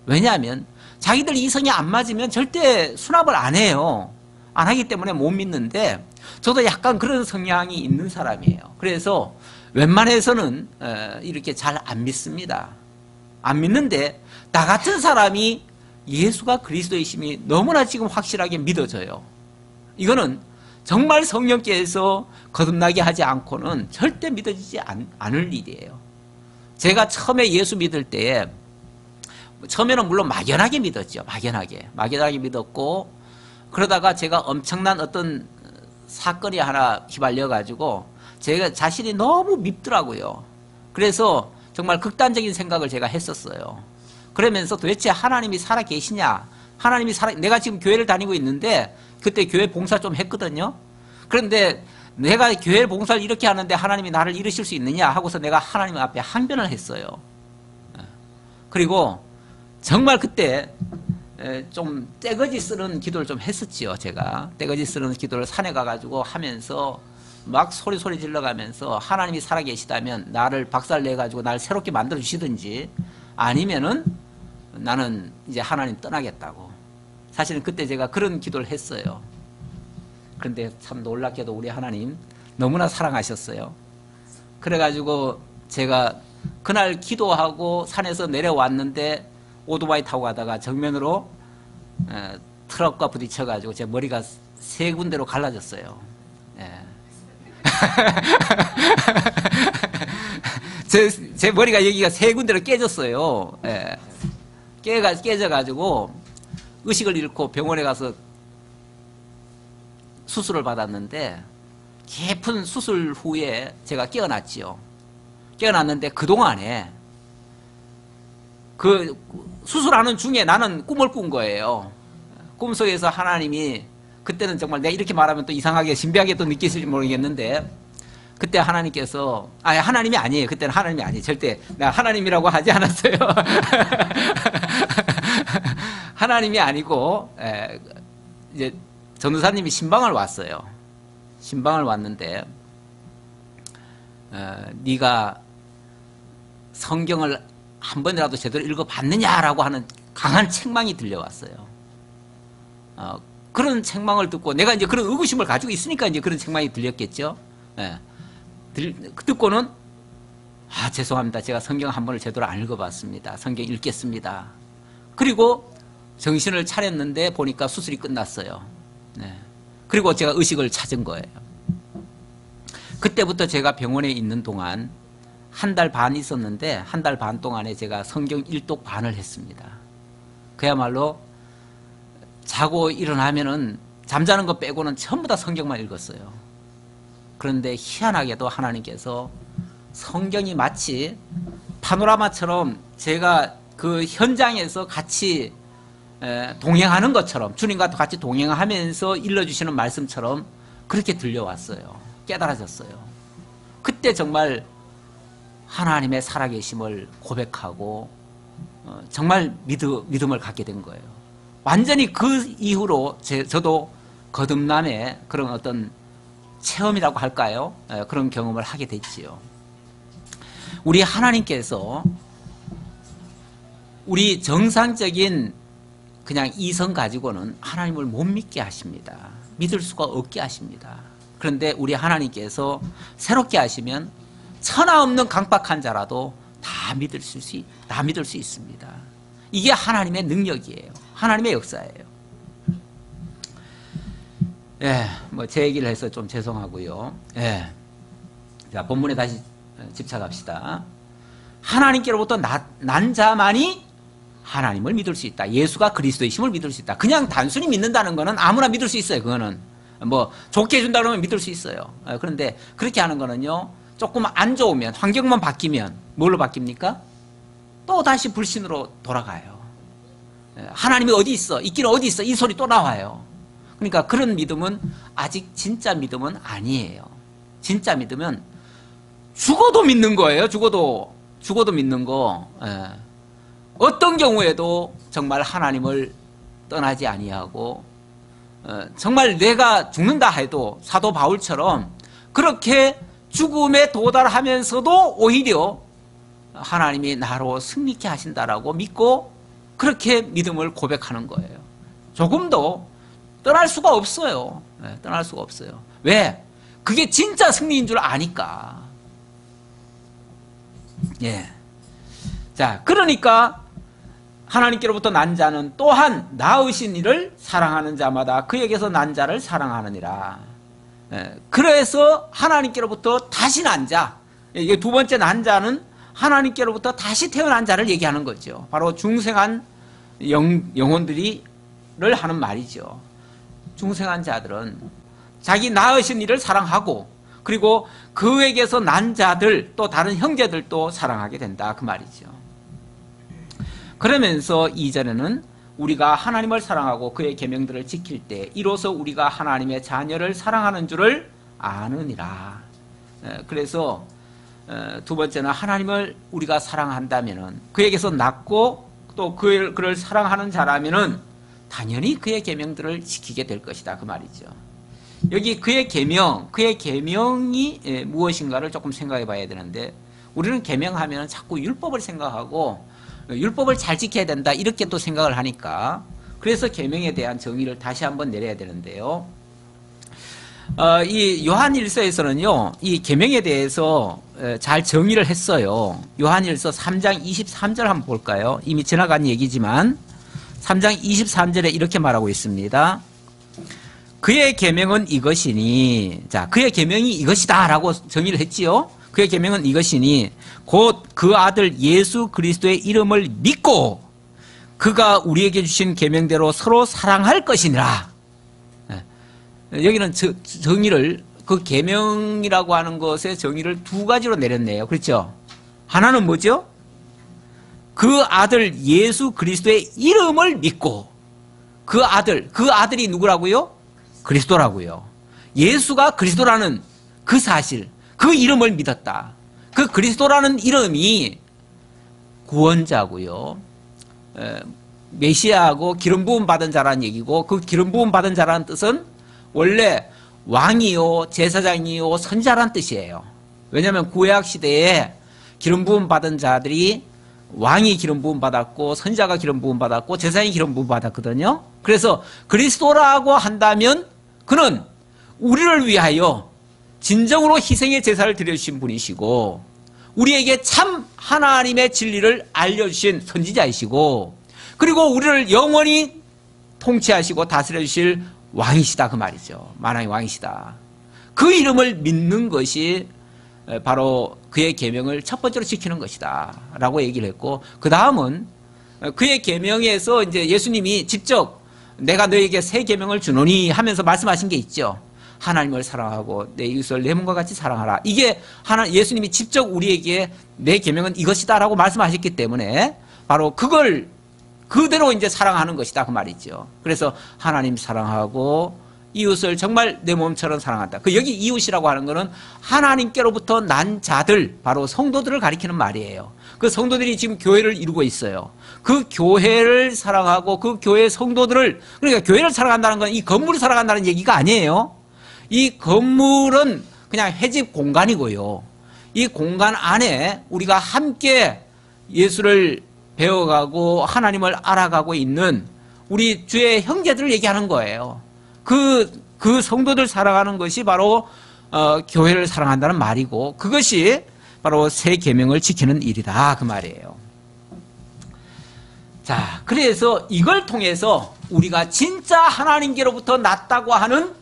왜냐하면 자기들 이성이 안 맞으면 절대 수납을 안 해요. 안 하기 때문에 못 믿는데 저도 약간 그런 성향이 있는 사람이에요. 그래서 웬만해서는 이렇게 잘 안 믿습니다. 안 믿는데 나 같은 사람이 예수가 그리스도이심이 너무나 지금 확실하게 믿어져요. 이거는 정말 성령께서 거듭나게 하지 않고는 절대 믿어지지 않을 일이에요. 제가 처음에 예수 믿을 때에 처음에는 물론 막연하게 믿었죠. 막연하게 믿었고, 그러다가 제가 엄청난 어떤 사건이 하나 휘발려 가지고 제가 자신이 너무 밉더라고요. 그래서 정말 극단적인 생각을 제가 했었어요. 그러면서 도대체 하나님이 살아 계시냐? 내가 지금 교회를 다니고 있는데 그때 교회 봉사 좀 했거든요. 그런데 내가 교회 봉사를 이렇게 하는데 하나님이 나를 이루실 수 있느냐 하고서 내가 하나님 앞에 항변을 했어요. 그리고 정말 그때 좀 떼거지 쓰는 기도를 좀 했었지요. 제가 떼거지 쓰는 기도를 산에 가가지고 하면서 막 소리 질러가면서 하나님이 살아계시다면 나를 박살내가지고 나를 새롭게 만들어 주시든지 아니면은 나는 이제 하나님 떠나겠다고. 사실은 그때 제가 그런 기도를 했어요. 그런데 참 놀랍게도 우리 하나님 너무나 사랑하셨어요. 그래가지고 제가 그날 기도하고 산에서 내려왔는데 오토바이 타고 가다가 정면으로 트럭과 부딪혀가지고 제 머리가 3군데로 갈라졌어요. 예. 제 머리가 여기가 3군데로 깨졌어요. 예. 깨져가지고 의식을 잃고 병원에 가서 수술을 받았는데 깊은 수술 후에 제가 깨어났지요. 깨어났는데 그동안에 그 수술하는 중에 나는 꿈을 꾼 거예요. 꿈속에서 하나님이, 그때는 정말 내가 이렇게 말하면 또 이상하게 신비하게 또 느끼실지 모르겠는데, 그때 하나님께서, 하나님이 아니에요. 그때는 하나님이 아니에요. 절대 내가 하나님이라고 하지 않았어요. 하나님이 아니고 이제 전도사님이 신방을 왔어요. 신방을 왔는데 네가 성경을 한 번이라도 제대로 읽어봤느냐라고 하는 강한 책망이 들려왔어요. 그런 책망을 듣고 내가 이제 그런 의구심을 가지고 있으니까 이제 그런 책망이 들렸겠죠. 듣고는 죄송합니다. 제가 성경 한 번을 제대로 안 읽어봤습니다. 성경 읽겠습니다. 그리고 정신을 차렸는데 보니까 수술이 끝났어요. 그리고 제가 의식을 찾은 거예요. 그때부터 제가 병원에 있는 동안 1달 반 있었는데 1달 반 동안에 제가 성경 1독 반을 했습니다. 그야말로 자고 일어나면은 잠자는 거 빼고는 전부 다 성경만 읽었어요. 그런데 희한하게도 하나님께서 성경이 마치 파노라마처럼 제가 그 현장에서 같이 동행하는 것처럼, 주님과 같이 동행하면서 일러주시는 말씀처럼 그렇게 들려왔어요. 깨달아졌어요. 그때 정말 하나님의 살아계심을 고백하고 정말 믿음을 갖게 된 거예요. 완전히 그 이후로 저도 거듭남의 그런 어떤 체험이라고 할까요? 그런 경험을 하게 됐지요. 우리 하나님께서 우리 정상적인 그냥 이성 가지고는 하나님을 못 믿게 하십니다. 믿을 수가 없게 하십니다. 그런데 우리 하나님께서 새롭게 하시면 천하 없는 강박한 자라도 다 믿을 수 있습니다. 이게 하나님의 능력이에요. 하나님의 역사예요. 제 얘기를 해서 좀 죄송하고요. 자, 본문에 다시 집착합시다. 하나님께로부터 난 자만이 하나님을 믿을 수 있다. 예수가 그리스도이심을 믿을 수 있다. 그냥 단순히 믿는다는 거는 아무나 믿을 수 있어요. 그거는 좋게 해준다 그러면 믿을 수 있어요. 그런데 그렇게 하는 거는요, 조금 안 좋으면, 환경만 바뀌면 뭘로 바뀝니까? 또 다시 불신으로 돌아가요. 하나님이 어디 있어? 있기는 어디 있어? 이 소리 또 나와요. 그러니까 그런 믿음은 아직 진짜 믿음은 아니에요. 진짜 믿으면 죽어도 믿는 거예요. 죽어도 믿는 거. 어떤 경우에도 정말 하나님을 떠나지 아니하고, 정말 내가 죽는다 해도 사도 바울처럼 그렇게 죽음에 도달하면서도 오히려 하나님이 나로 승리케 하신다라고 믿고 그렇게 믿음을 고백하는 거예요. 조금도 떠날 수가 없어요. 떠날 수가 없어요. 왜? 그게 진짜 승리인 줄 아니까. 자, 그러니까 하나님께로부터 난 자는 또한 낳으신 이를 사랑하는 자마다 그에게서 난 자를 사랑하느니라. 그래서 하나님께로부터 다시 난 자, 이게 두 번째 난 자는 하나님께로부터 다시 태어난 자를 얘기하는 거죠. 바로 중생한 영혼들이를 하는 말이죠. 중생한 자들은 자기 낳으신 이를 사랑하고, 그리고 그에게서 난 자들, 또 다른 형제들도 사랑하게 된다, 그 말이죠. 그러면서 2절에는 우리가 하나님을 사랑하고 그의 계명들을 지킬 때 이로써 우리가 하나님의 자녀를 사랑하는 줄을 아느니라. 그래서 두 번째는 하나님을 우리가 사랑한다면은, 그에게서 낳고 또 그를 사랑하는 자라면은 당연히 그의 계명들을 지키게 될 것이다, 그 말이죠. 여기 그의 계명이 무엇인가를 조금 생각해 봐야 되는데, 우리는 계명하면 자꾸 율법을 생각하고 율법을 잘 지켜야 된다, 이렇게 또 생각을 하니까, 그래서 계명에 대한 정의를 다시 한번 내려야 되는데요. 이 요한일서에서는요, 이 계명에 대해서 잘 정의를 했어요. 요한일서 3장 23절 한번 볼까요? 이미 지나간 얘기지만 3장 23절에 이렇게 말하고 있습니다. 그의 계명은 이것이니, 자, 그의 계명이 이것이다 라고 정의를 했지요. 그의 계명은 이것이니 곧 그 아들 예수 그리스도의 이름을 믿고 그가 우리에게 주신 계명대로 서로 사랑할 것이니라. 여기는 정의를, 그 계명이라고 하는 것의 정의를 두 가지로 내렸네요. 그렇죠? 하나는 뭐죠? 그 아들 예수 그리스도의 이름을 믿고, 그 아들이 누구라고요? 그리스도라고요. 예수가 그리스도라는 그 사실, 그 이름을 믿었다. 그 그리스도라는 이름이 구원자고요, 메시아하고 기름 부음 받은 자라는 얘기고, 그 기름 부음 받은 자라는 뜻은 원래 왕이요, 제사장이요, 선자란 뜻이에요. 왜냐하면 구약 시대에 기름 부음 받은 자들이 왕이 기름 부음 받았고, 선자가 기름 부음 받았고, 제사장이 기름 부음 받았거든요. 그래서 그리스도라고 한다면 그는 우리를 위하여 진정으로 희생의 제사를 드려주신 분이시고, 우리에게 참 하나님의 진리를 알려주신 선지자이시고, 그리고 우리를 영원히 통치하시고 다스려주실 왕이시다, 그 말이죠. 만왕의 왕이시다. 그 이름을 믿는 것이 바로 그의 계명을 첫 번째로 지키는 것이다 라고 얘기를 했고, 그 다음은 그의 계명에서 이제 예수님이 직접 내가 너에게 새 계명을 주노니 하면서 말씀하신 게 있죠. 하나님을 사랑하고 내 이웃을 내 몸과 같이 사랑하라. 이게 예수님이 직접 우리에게 내 계명은 이것이다 라고 말씀하셨기 때문에 바로 그걸 그대로 이제 사랑하는 것이다, 그 말이죠. 그래서 하나님 사랑하고 이웃을 정말 내 몸처럼 사랑한다. 그 여기 이웃이라고 하는 거는 하나님께로부터 난 자들, 바로 성도들을 가리키는 말이에요. 그 성도들이 지금 교회를 이루고 있어요. 그 교회를 사랑하고 그 교회 성도들을, 그러니까 교회를 사랑한다는 건 이 건물을 사랑한다는 얘기가 아니에요. 이 건물은 그냥 회집 공간이고요. 이 공간 안에 우리가 함께 예수를 배워가고 하나님을 알아가고 있는 우리 주의 형제들을 얘기하는 거예요. 그 성도들 사랑하는 것이 바로 교회를 사랑한다는 말이고, 그것이 바로 새 계명을 지키는 일이다, 그 말이에요. 자, 그래서 이걸 통해서 우리가 진짜 하나님께로부터 났다고 하는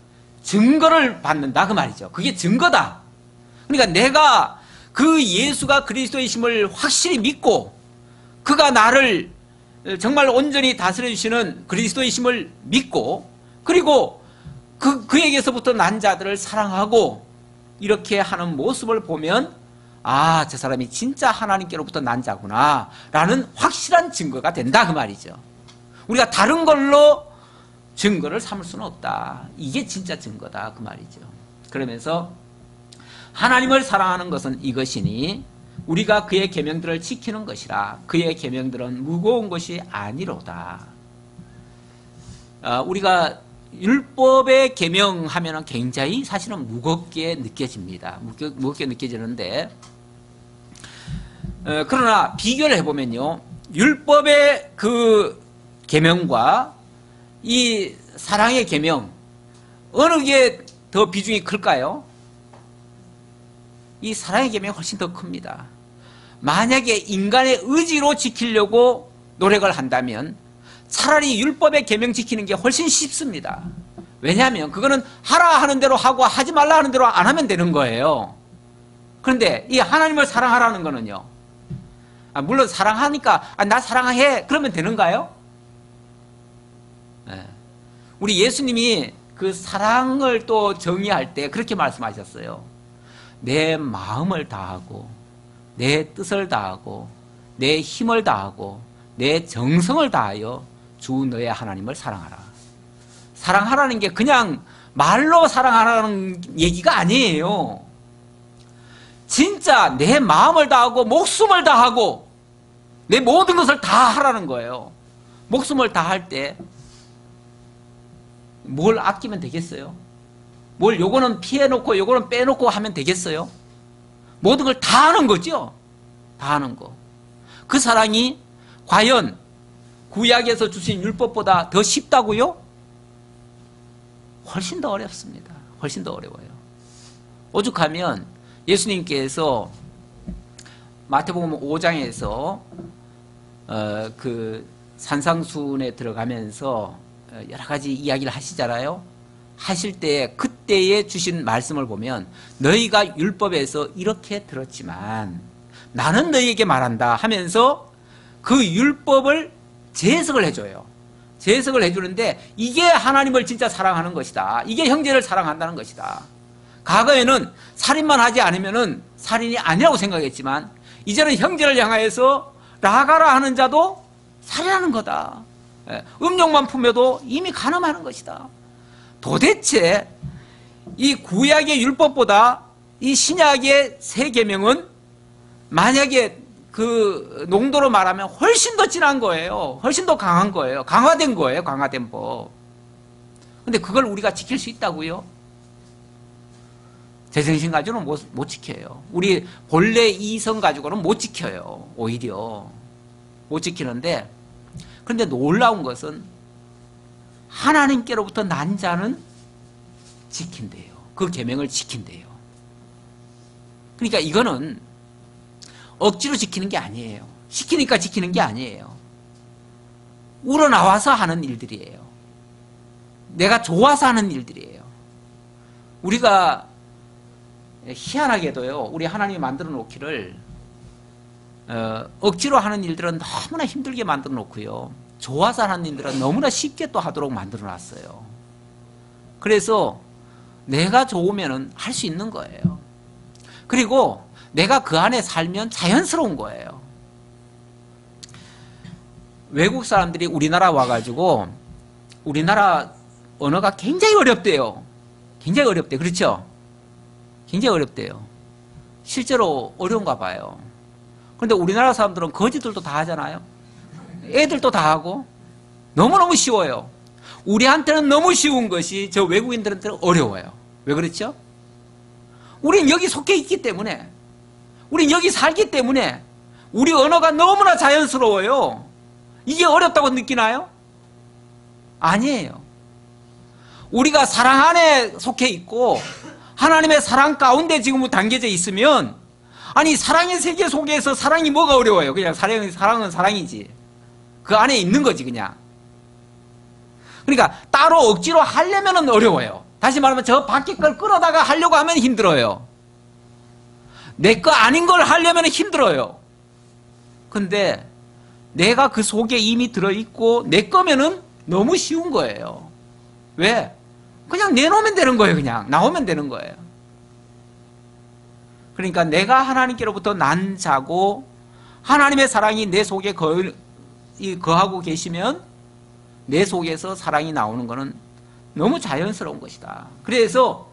증거를 받는다, 그 말이죠. 그게 증거다. 그러니까 내가 그 예수가 그리스도이심을 확실히 믿고, 그가 나를 정말 온전히 다스려 주시는 그리스도이심을 믿고, 그리고 그에게서부터 난 자들을 사랑하고, 이렇게 하는 모습을 보면 아, 저 사람이 진짜 하나님께로부터 난 자구나 라는 확실한 증거가 된다, 그 말이죠. 우리가 다른 걸로 증거를 삼을 수는 없다. 이게 진짜 증거다, 그 말이죠. 그러면서 하나님을 사랑하는 것은 이것이니 우리가 그의 계명들을 지키는 것이라. 그의 계명들은 무거운 것이 아니로다. 우리가 율법의 계명하면 굉장히 사실은 무겁게 느껴집니다. 무겁게 느껴지는데, 그러나 비교를 해보면요, 율법의 그 계명과 이 사랑의 계명, 어느 게 더 비중이 클까요? 이 사랑의 계명이 훨씬 더 큽니다. 만약에 인간의 의지로 지키려고 노력을 한다면 차라리 율법의 계명 지키는 게 훨씬 쉽습니다. 왜냐하면 그거는 하라 하는 대로 하고 하지 말라 하는 대로 안 하면 되는 거예요. 그런데 이 하나님을 사랑하라는 거는요. 물론 사랑하니까 나 사랑해 그러면 되는가요? 네. 우리 예수님이 그 사랑을 또 정의할 때 그렇게 말씀하셨어요. 내 마음을 다하고 내 뜻을 다하고 내 힘을 다하고 내 정성을 다하여 주 너의 하나님을 사랑하라. 사랑하라는 게 그냥 말로 사랑하라는 얘기가 아니에요. 진짜 내 마음을 다하고 목숨을 다하고 내 모든 것을 다 하라는 거예요. 목숨을 다할 때 뭘 아끼면 되겠어요? 뭘 요거는 피해놓고 요거는 빼놓고 하면 되겠어요? 모든 걸 다 하는 거죠? 다 하는 거. 그 사랑이 과연 구약에서 주신 율법보다 더 쉽다고요? 훨씬 더 어렵습니다. 훨씬 더 어려워요. 오죽하면 예수님께서 마태복음 5장에서 그 산상순에 들어가면서 여러 가지 이야기를 하시잖아요. 하실 때 그때에 주신 말씀을 보면 너희가 율법에서 이렇게 들었지만 나는 너희에게 말한다 하면서 그 율법을 재해석을 해줘요. 재해석을 해주는데 이게 하나님을 진짜 사랑하는 것이다. 이게 형제를 사랑한다는 것이다. 과거에는 살인만 하지 않으면은 살인이 아니라고 생각했지만 이제는 형제를 향하여서 나가라 하는 자도 살인하는 거다. 음욕만 품어도 이미 간음하는 것이다. 도대체 이 구약의 율법보다 이 신약의 새 계명은 만약에 그 농도로 말하면 훨씬 더 진한 거예요. 훨씬 더 강한 거예요. 강화된 거예요. 강화된 법. 근데 그걸 우리가 지킬 수 있다고요? 제정신 가지고는 못 지켜요. 우리 본래 이성 가지고는 못 지켜요. 오히려 못 지키는데, 그런데 놀라운 것은 하나님께로부터 난 자는 지킨대요. 그 계명을 지킨대요. 그러니까 이거는 억지로 지키는 게 아니에요. 시키니까 지키는 게 아니에요. 우러나와서 하는 일들이에요. 내가 좋아서 하는 일들이에요. 우리가 희한하게도요, 우리 하나님이 만들어 놓기를 억지로 하는 일들은 너무나 힘들게 만들어 놓고요, 좋아서 하는 일들은 너무나 쉽게 또 하도록 만들어 놨어요. 그래서 내가 좋으면 할 수 있는 거예요. 그리고 내가 그 안에 살면 자연스러운 거예요. 외국 사람들이 우리나라 와가지고 우리나라 언어가 굉장히 어렵대요. 굉장히 어렵대요. 그렇죠? 굉장히 어렵대요. 실제로 어려운가 봐요. 그런데 우리나라 사람들은 거지들도 다 하잖아요. 애들도 다 하고 너무너무 쉬워요. 우리한테는 너무 쉬운 것이 저 외국인들한테는 어려워요. 왜 그렇죠? 우린 여기 속해 있기 때문에, 우린 여기 살기 때문에 우리 언어가 너무나 자연스러워요. 이게 어렵다고 느끼나요? 아니에요. 우리가 사랑 안에 속해 있고 하나님의 사랑 가운데 지금 담겨져 있으면, 아니 사랑의 세계 속에서 사랑이 뭐가 어려워요? 그냥 사랑은 사랑이지. 그 안에 있는 거지 그냥. 그러니까 따로 억지로 하려면 어려워요. 다시 말하면 저 밖에 걸 끌어다가 하려고 하면 힘들어요. 내 거 아닌 걸 하려면 힘들어요. 근데 내가 그 속에 이미 들어있고 내 거면은 너무 쉬운 거예요. 왜? 그냥 내놓으면 되는 거예요. 그냥 나오면 되는 거예요. 그러니까 내가 하나님께로부터 난 자고 하나님의 사랑이 내 속에 거하고 계시면 내 속에서 사랑이 나오는 것은 너무 자연스러운 것이다. 그래서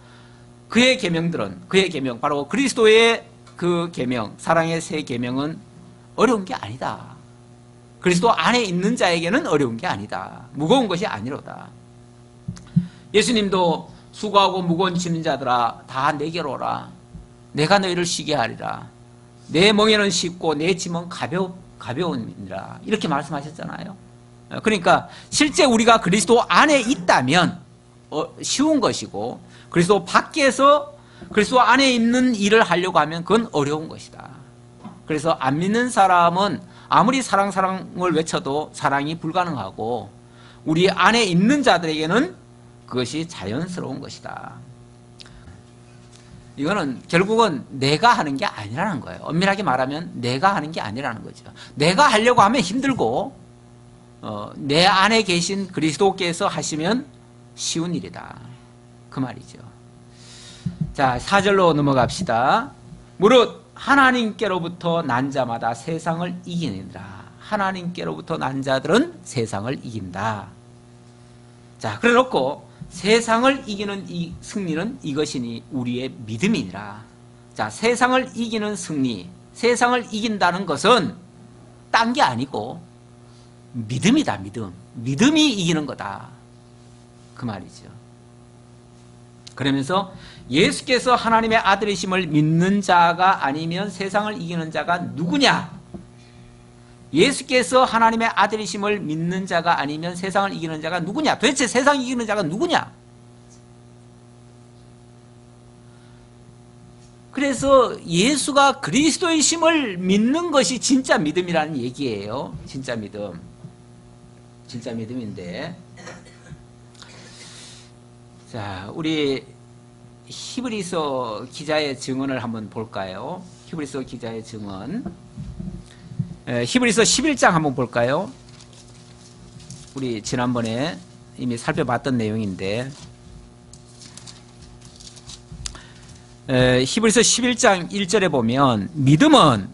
그의 계명들은, 그의 계명, 바로 그리스도의 그 계명, 사랑의 새 계명은 어려운 게 아니다. 그리스도 안에 있는 자에게는 어려운 게 아니다. 무거운 것이 아니로다. 예수님도 수고하고 무거운 짐진 자들아 다 내게로 오라. 내가 너희를 쉬게 하리라. 내 멍에는 쉽고 내 짐은 가벼우니라. 이렇게 말씀하셨잖아요. 그러니까 실제 우리가 그리스도 안에 있다면 쉬운 것이고, 그리스도 밖에서 그리스도 안에 있는 일을 하려고 하면 그건 어려운 것이다. 그래서 안 믿는 사람은 아무리 사랑을 외쳐도 사랑이 불가능하고, 우리 안에 있는 자들에게는 그것이 자연스러운 것이다. 이거는 결국은 내가 하는 게 아니라는 거예요. 엄밀하게 말하면 내가 하는 게 아니라는 거죠. 내가 하려고 하면 힘들고 내 안에 계신 그리스도께서 하시면 쉬운 일이다. 그 말이죠. 자, 4절로 넘어갑시다. 무릇 하나님께로부터 난 자마다 세상을 이기느니라. 하나님께로부터 난 자들은 세상을 이긴다. 자, 그래 놓고 세상을 이기는 이 승리는 이것이니 우리의 믿음이니라. 자, 세상을 이기는 승리, 세상을 이긴다는 것은 딴 게 아니고 믿음이다. 믿음이 이기는 거다. 그 말이죠. 그러면서 예수께서 하나님의 아들이심을 믿는 자가 아니면 세상을 이기는 자가 누구냐? 예수께서 하나님의 아들이심을 믿는 자가 아니면 세상을 이기는 자가 누구냐? 도대체 세상을 이기는 자가 누구냐? 그래서 예수가 그리스도이심을 믿는 것이 진짜 믿음이라는 얘기예요. 진짜 믿음. 진짜 믿음인데, 자, 우리 히브리서 기자의 증언을 한번 볼까요? 히브리서 기자의 증언. 히브리서 11장 한번 볼까요? 우리 지난번에 이미 살펴봤던 내용인데, 히브리서 11장 1절에 보면 믿음은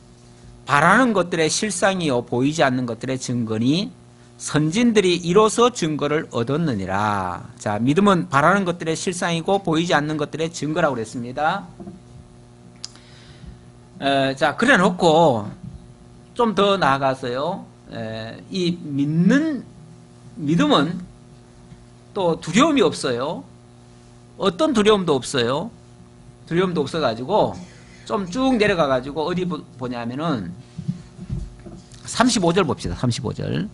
바라는 것들의 실상이요 보이지 않는 것들의 증거니 선진들이 이로써 증거를 얻었느니라. 자, 믿음은 바라는 것들의 실상이고 보이지 않는 것들의 증거라고 그랬습니다. 자, 그래 놓고 좀 더 나아가서요, 이 믿음은 또 두려움이 없어요. 어떤 두려움도 없어요. 두려움도 없어가지고 좀 쭉 내려가가지고 어디 보냐면은 35절 봅시다. 35절.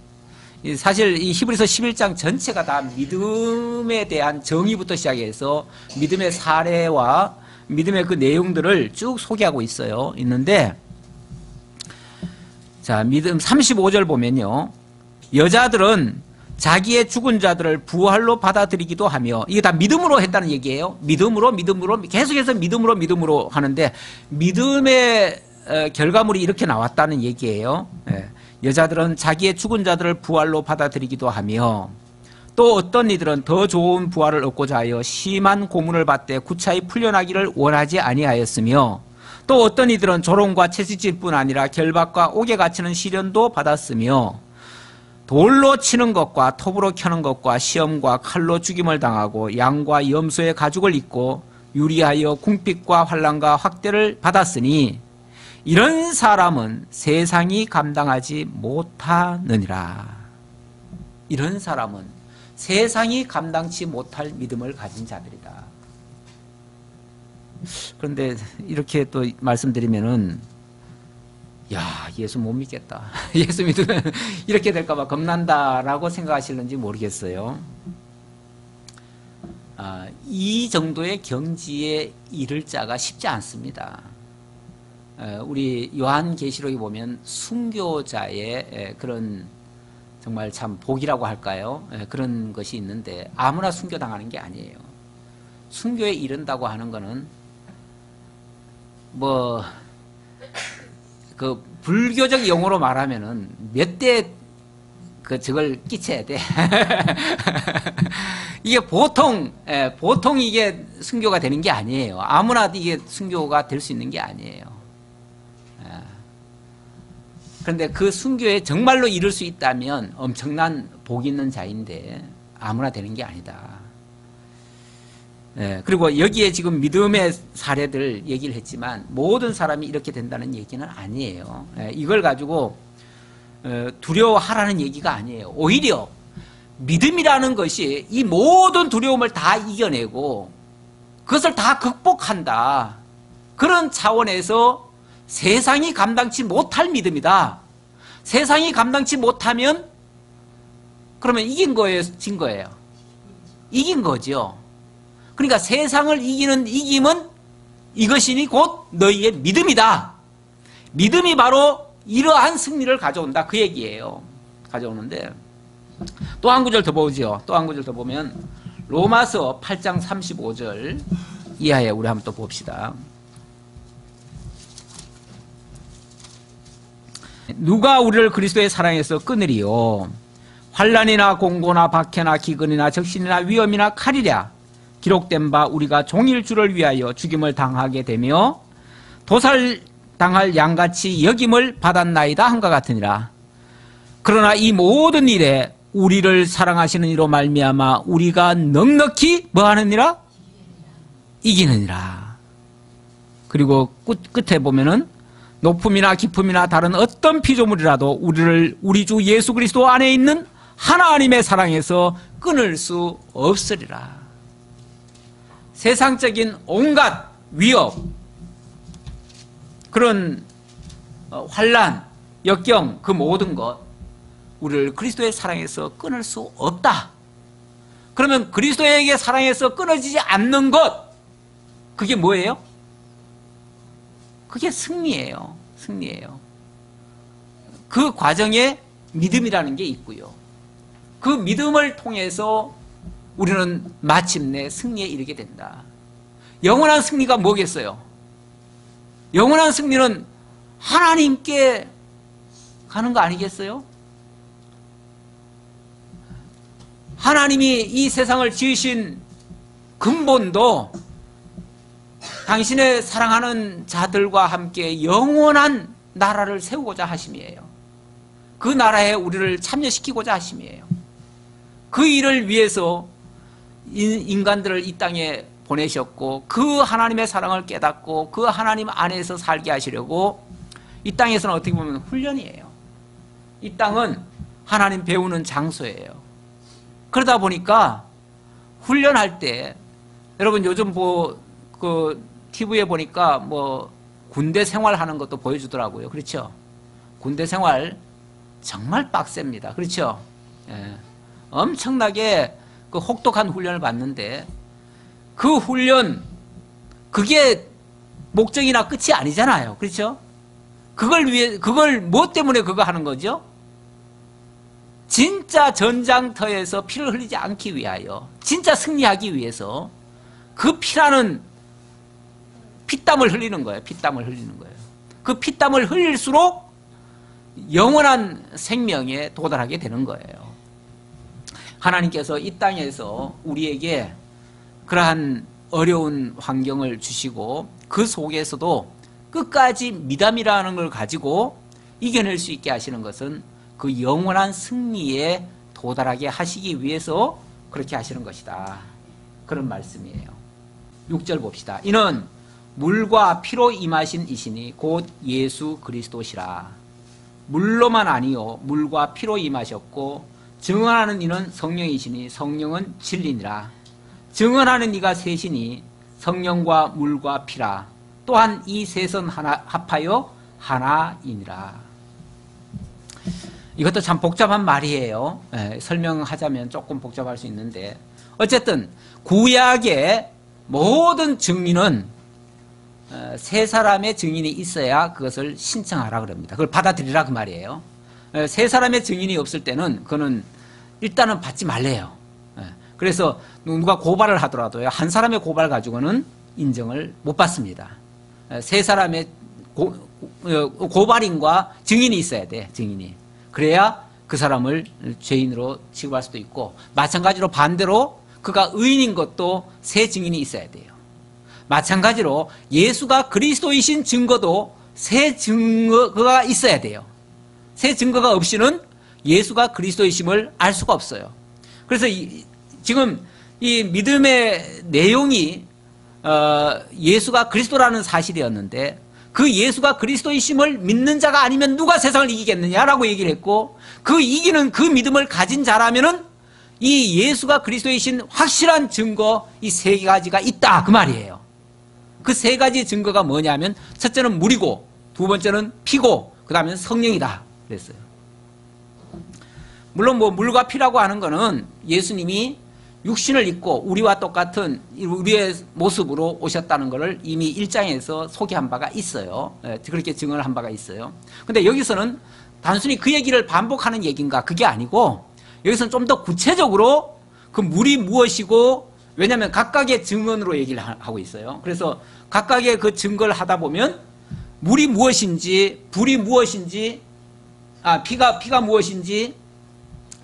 사실 이 히브리서 11장 전체가 다 믿음에 대한 정의부터 시작해서 믿음의 사례와 믿음의 그 내용들을 쭉 소개하고 있는데, 자, 믿음 35절 보면요, 여자들은 자기의 죽은 자들을 부활로 받아들이기도 하며, 이게 다 믿음으로 했다는 얘기예요. 믿음으로 계속해서 믿음으로 하는데, 믿음의 결과물이 이렇게 나왔다는 얘기예요. 여자들은 자기의 죽은 자들을 부활로 받아들이기도 하며, 또 어떤 이들은 더 좋은 부활을 얻고자 하여 심한 고문을 받되 구차히 풀려나기를 원하지 아니하였으며, 또 어떤 이들은 조롱과 채찍질뿐 아니라 결박과 옥에 갇히는 시련도 받았으며, 돌로 치는 것과 톱으로 켜는 것과 시험과 칼로 죽임을 당하고 양과 염소의 가죽을 입고 유리하여 궁핍과 환난과 학대를 받았으니 이런 사람은 세상이 감당하지 못하느니라. 이런 사람은 세상이 감당치 못할 믿음을 가진 자들이다. 그런데 이렇게 또 말씀드리면은, 야, 예수 못 믿겠다. 예수 믿으면 이렇게 될까봐 겁난다라고 생각하실는지 모르겠어요. 이 정도의 경지에 이를 자가 쉽지 않습니다. 우리 요한계시록에 보면 순교자의 그런 정말 참 복이라고 할까요? 그런 것이 있는데 아무나 순교당하는 게 아니에요. 순교에 이른다고 하는 거는 그 불교적 용어로 말하면은 몇 대 저걸 끼쳐야 돼. 이게 보통 이게 순교가 되는 게 아니에요. 아무나 이게 순교가 될 수 있는 게 아니에요. 그런데 그 순교에 정말로 이룰 수 있다면 엄청난 복 있는 자인데 아무나 되는 게 아니다. 그리고 여기에 지금 믿음의 사례들 얘기를 했지만 모든 사람이 이렇게 된다는 얘기는 아니에요. 이걸 가지고 두려워하라는 얘기가 아니에요. 오히려 믿음이라는 것이 이 모든 두려움을 다 이겨내고 그것을 다 극복한다. 그런 차원에서 세상이 감당치 못할 믿음이다. 세상이 감당치 못하면 그러면 이긴 거예요, 진 거예요? 이긴 거죠. 그러니까 세상을 이기는 이김은 이것이니 곧 너희의 믿음이다. 믿음이 바로 이러한 승리를 가져온다. 그 얘기예요. 가져오는데 또 한 구절 더 보죠. 또 한 구절 더 보면 로마서 8장 35절 이하에 우리 한번 또 봅시다. 누가 우리를 그리스도의 사랑에서 끊으리요? 환난이나 공고나 박해나 기근이나 적신이나 위험이나 칼이랴. 기록된 바 우리가 종일 주를 위하여 죽임을 당하게 되며 도살당할 양같이 여김을 받았나이다 한것 같으니라. 그러나 이 모든 일에 우리를 사랑하시는 이로 말미암아 우리가 넉넉히 뭐하느니라? 이기느니라. 그리고 끝에 보면은 높음이나 깊음이나 다른 어떤 피조물이라도 우리를 우리 주 예수 그리스도 안에 있는 하나님의 사랑에서 끊을 수 없으리라. 세상적인 온갖 위협, 그런 환난, 역경, 그 모든 것 우리를 그리스도의 사랑에서 끊을 수 없다. 그러면 그리스도에게 사랑에서 끊어지지 않는 것, 그게 뭐예요? 그게 승리예요. 승리예요. 그 과정에 믿음이라는 게 있고요. 그 믿음을 통해서 우리는 마침내 승리에 이르게 된다. 영원한 승리가 뭐겠어요? 영원한 승리는 하나님께 가는 거 아니겠어요? 하나님이 이 세상을 지으신 근본도 당신의 사랑하는 자들과 함께 영원한 나라를 세우고자 하심이에요. 그 나라에 우리를 참여시키고자 하심이에요. 그 일을 위해서 인간들을 이 땅에 보내셨고 그 하나님의 사랑을 깨닫고 그 하나님 안에서 살게 하시려고 이 땅에서는 어떻게 보면 훈련이에요. 이 땅은 하나님 배우는 장소예요. 그러다 보니까 훈련할 때 여러분 요즘 그 TV에 보니까 뭐 군대 생활하는 것도 보여주더라고요. 그렇죠? 군대 생활 정말 빡셉니다. 그렇죠? 예. 엄청나게 그 혹독한 훈련을 받는데 그 훈련, 그게 목적이나 끝이 아니잖아요. 그렇죠? 그걸 뭐 때문에 그거 하는 거죠? 진짜 전장터에서 피를 흘리지 않기 위하여, 진짜 승리하기 위해서 그 피라는 피땀을 흘리는 거예요. 피땀을 흘리는 거예요. 그 피땀을 흘릴수록 영원한 생명에 도달하게 되는 거예요. 하나님께서 이 땅에서 우리에게 그러한 어려운 환경을 주시고 그 속에서도 끝까지 미담이라는 걸 가지고 이겨낼 수 있게 하시는 것은 그 영원한 승리에 도달하게 하시기 위해서 그렇게 하시는 것이다. 그런 말씀이에요. 6절 봅시다. 이는 물과 피로 임하신 이시니 곧 예수 그리스도시라. 물로만 아니요 물과 피로 임하셨고 증언하는 이는 성령이시니 성령은 진리니라. 증언하는 이가 셋이니 성령과 물과 피라. 또한 이 셋은 하나 합하여 하나이니라. 이것도 참 복잡한 말이에요. 설명하자면 조금 복잡할 수 있는데 어쨌든 구약의 모든 증인은 세 사람의 증인이 있어야 그것을 신청하라 그럽니다. 그걸 받아들이라 그 말이에요. 세 사람의 증인이 없을 때는 그거는 일단은 받지 말래요. 그래서 누가 고발을 하더라도요, 한 사람의 고발 가지고는 인정을 못 받습니다. 세 사람의 고발인과 증인이 있어야 돼. 증인이. 그래야 그 사람을 죄인으로 취급할 수도 있고, 마찬가지로 반대로 그가 의인인 것도 세 증인이 있어야 돼요. 마찬가지로 예수가 그리스도이신 증거도 세 증거가 있어야 돼요. 세 증거가 없이는 예수가 그리스도이심을 알 수가 없어요. 그래서 지금 이 믿음의 내용이 예수가 그리스도라는 사실이었는데 그 예수가 그리스도이심을 믿는 자가 아니면 누가 세상을 이기겠느냐라고 얘기를 했고, 그 이기는 그 믿음을 가진 자라면은 이 예수가 그리스도이신 확실한 증거 이 세 가지가 있다 그 말이에요. 그 세 가지 증거가 뭐냐면 첫째는 물이고 두 번째는 피고 그 다음에는 성령이다 그랬어요. 물론 뭐 물과 피라고 하는 거는 예수님이 육신을 입고 우리와 똑같은 우리의 모습으로 오셨다는 것을 이미 1장에서 소개한 바가 있어요. 그렇게 증언을 한 바가 있어요. 근데 여기서는 단순히 그 얘기를 반복하는 얘기인가 그게 아니고 여기서는 좀 더 구체적으로 그 물이 무엇이고, 왜냐하면 각각의 증언으로 얘기를 하고 있어요. 그래서 각각의 그 증거를 하다 보면 물이 무엇인지, 불이 무엇인지, 피가 무엇인지,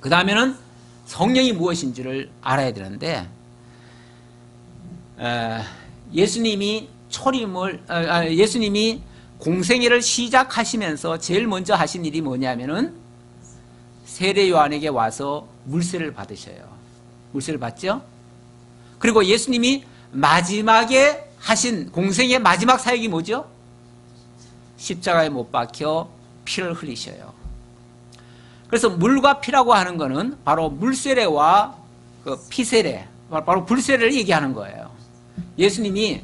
그 다음에는 성령이 무엇인지를 알아야 되는데, 예수님이 예수님이 공생애를 시작하시면서 제일 먼저 하신 일이 뭐냐면은 세례 요한에게 와서 물세를 받으셔요. 물세를 받죠? 그리고 예수님이 마지막에 하신 공생의 마지막 사역이 뭐죠? 십자가에 못 박혀 피를 흘리셔요. 그래서 물과 피라고 하는 것은 바로 물세례와 그 피세례, 바로 불세례를 얘기하는 거예요. 예수님이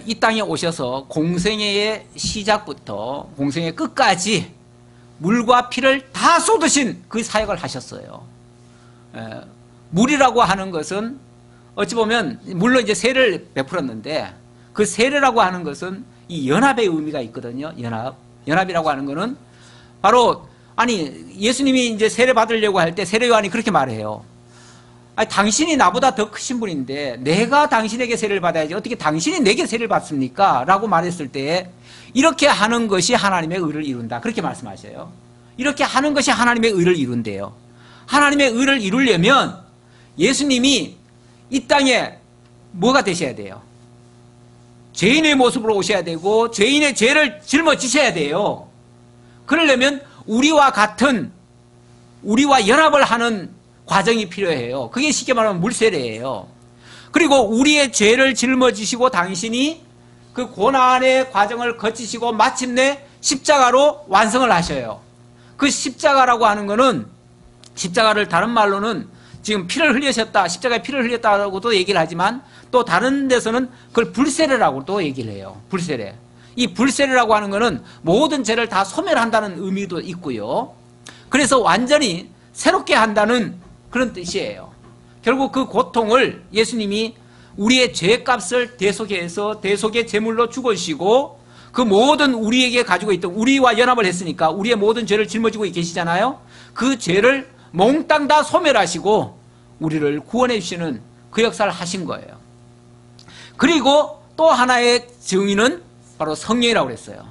이 땅에 오셔서 공생애의 시작부터 공생애 끝까지 물과 피를 다 쏟으신 그 사역을 하셨어요. 물이라고 하는 것은 어찌 보면 물론 이제 세례를 베풀었는데 그 세례라고 하는 것은 이 연합의 의미가 있거든요. 연합이라고 하는 것은 바로 예수님이 이제 세례 받으려고 할 때 세례 요한이 그렇게 말해요. 당신이 나보다 더 크신 분인데 내가 당신에게 세례를 받아야지 어떻게 당신이 내게 세례를 받습니까? 라고 말했을 때 이렇게 하는 것이 하나님의 의를 이룬다. 그렇게 말씀하셔요. 이렇게 하는 것이 하나님의 의를 이룬대요. 하나님의 의를 이루려면 예수님이 이 땅에 뭐가 되셔야 돼요? 죄인의 모습으로 오셔야 되고 죄인의 죄를 짊어지셔야 돼요. 그러려면 우리와 연합을 하는 과정이 필요해요. 그게 쉽게 말하면 물세례예요. 그리고 우리의 죄를 짊어지시고 당신이 그 고난의 과정을 거치시고 마침내 십자가로 완성을 하셔요. 그 십자가라고 하는 거는 십자가를 다른 말로는 지금 피를 흘리셨다, 십자가에 피를 흘렸다고도 얘기를 하지만 또 다른 데서는 그걸 불세례라고도 얘기를 해요. 불세례. 이 불세례라고 하는 거는 모든 죄를 다 소멸한다는 의미도 있고요. 그래서 완전히 새롭게 한다는 그런 뜻이에요. 결국 그 고통을 예수님이 우리의 죄값을 대속해서 대속의 제물로 죽으시고 그 모든 우리에게 가지고 있던 우리와 연합을 했으니까 우리의 모든 죄를 짊어지고 계시잖아요. 그 죄를 몽땅 다 소멸하시고 우리를 구원해 주시는 그 역사를 하신 거예요. 그리고 또 하나의 증인은 바로 성령이라고 그랬어요.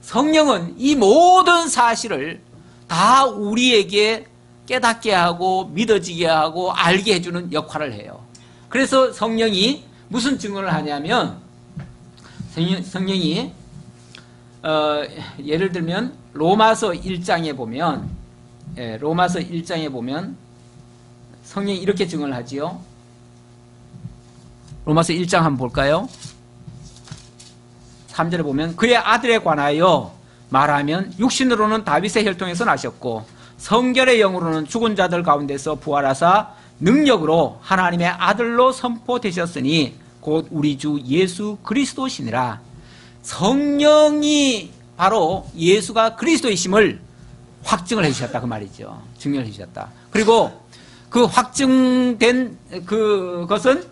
성령은 이 모든 사실을 다 우리에게 깨닫게 하고 믿어지게 하고 알게 해주는 역할을 해요. 그래서 성령이 무슨 증언을 하냐면 성령이 예를 들면 로마서 1장에 보면 성령이 이렇게 증언을 하지요. 로마서 1장 한번 볼까요? 3절에 보면 그의 아들에 관하여 말하면 육신으로는 다윗의 혈통에서 나셨고 성결의 영으로는 죽은 자들 가운데서 부활하사 능력으로 하나님의 아들로 선포되셨으니 곧 우리 주 예수 그리스도시니라. 성령이 바로 예수가 그리스도이심을 확증을 해주셨다 그 말이죠. 증명을 해주셨다. 그리고 그 확증된 그것은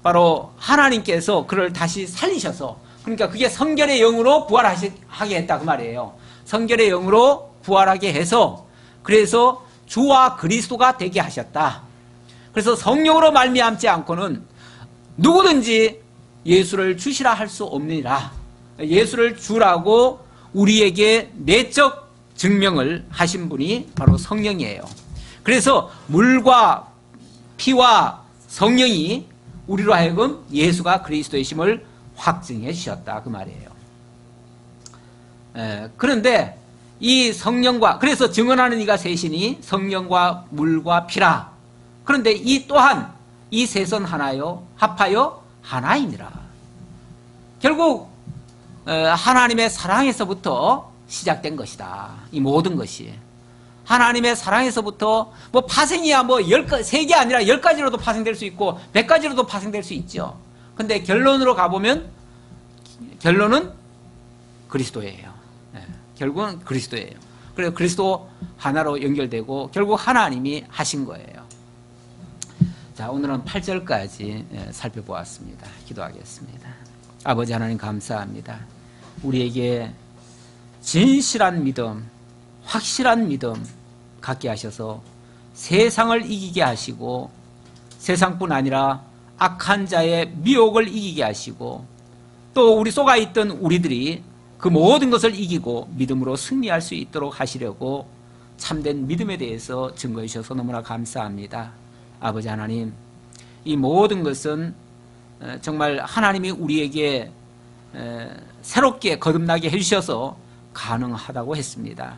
바로 하나님께서 그를 다시 살리셔서, 그러니까 그게 성결의 영으로 부활하게 했다 그 말이에요. 성결의 영으로 부활하게 해서 그래서 주와 그리스도가 되게 하셨다. 그래서 성령으로 말미암지 않고는 누구든지 예수를 주시라 할 수 없느니라. 예수를 주라고 우리에게 내적 증명을 하신 분이 바로 성령이에요. 그래서 물과 피와 성령이 우리로 하여금 예수가 그리스도이심을 확증해 주셨다 그 말이에요. 그런데 이 성령과, 그래서 증언하는 이가 셋이니 성령과 물과 피라. 그런데 이 또한 이 셋은 하나요 합하여 하나이니라. 결국 하나님의 사랑에서부터 시작된 것이다. 이 모든 것이 하나님의 사랑에서부터 뭐 파생이야 뭐 3개 아니라 10가지로도 파생될 수 있고 100가지로도 파생될 수 있죠. 근데 결론으로 가보면 결론은 그리스도예요. 결국은 그리스도예요. 그래서 그리스도 하나로 연결되고 결국 하나님이 하신 거예요. 자, 오늘은 8절까지 살펴보았습니다. 기도하겠습니다. 아버지 하나님 감사합니다. 우리에게 진실한 믿음, 확실한 믿음 갖게 하셔서 세상을 이기게 하시고 세상뿐 아니라 악한 자의 미혹을 이기게 하시고 또 우리 속아 있던 우리들이 그 모든 것을 이기고 믿음으로 승리할 수 있도록 하시려고 참된 믿음에 대해서 증거해 주셔서 너무나 감사합니다. 아버지 하나님, 이 모든 것은 정말 하나님이 우리에게 새롭게 거듭나게 해주셔서 가능하다고 했습니다.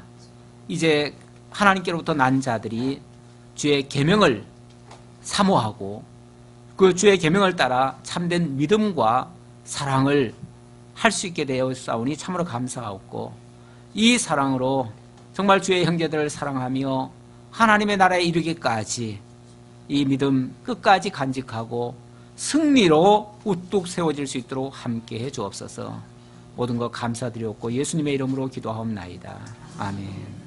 이제 하나님께로부터 난 자들이 주의 계명을 사모하고 그 주의 계명을 따라 참된 믿음과 사랑을 할 수 있게 되었사오니 참으로 감사하고, 이 사랑으로 정말 주의 형제들을 사랑하며 하나님의 나라에 이르기까지 이 믿음 끝까지 간직하고 승리로 우뚝 세워질 수 있도록 함께해 주옵소서. 모든 것 감사드렸고 예수님의 이름으로 기도하옵나이다. 아멘.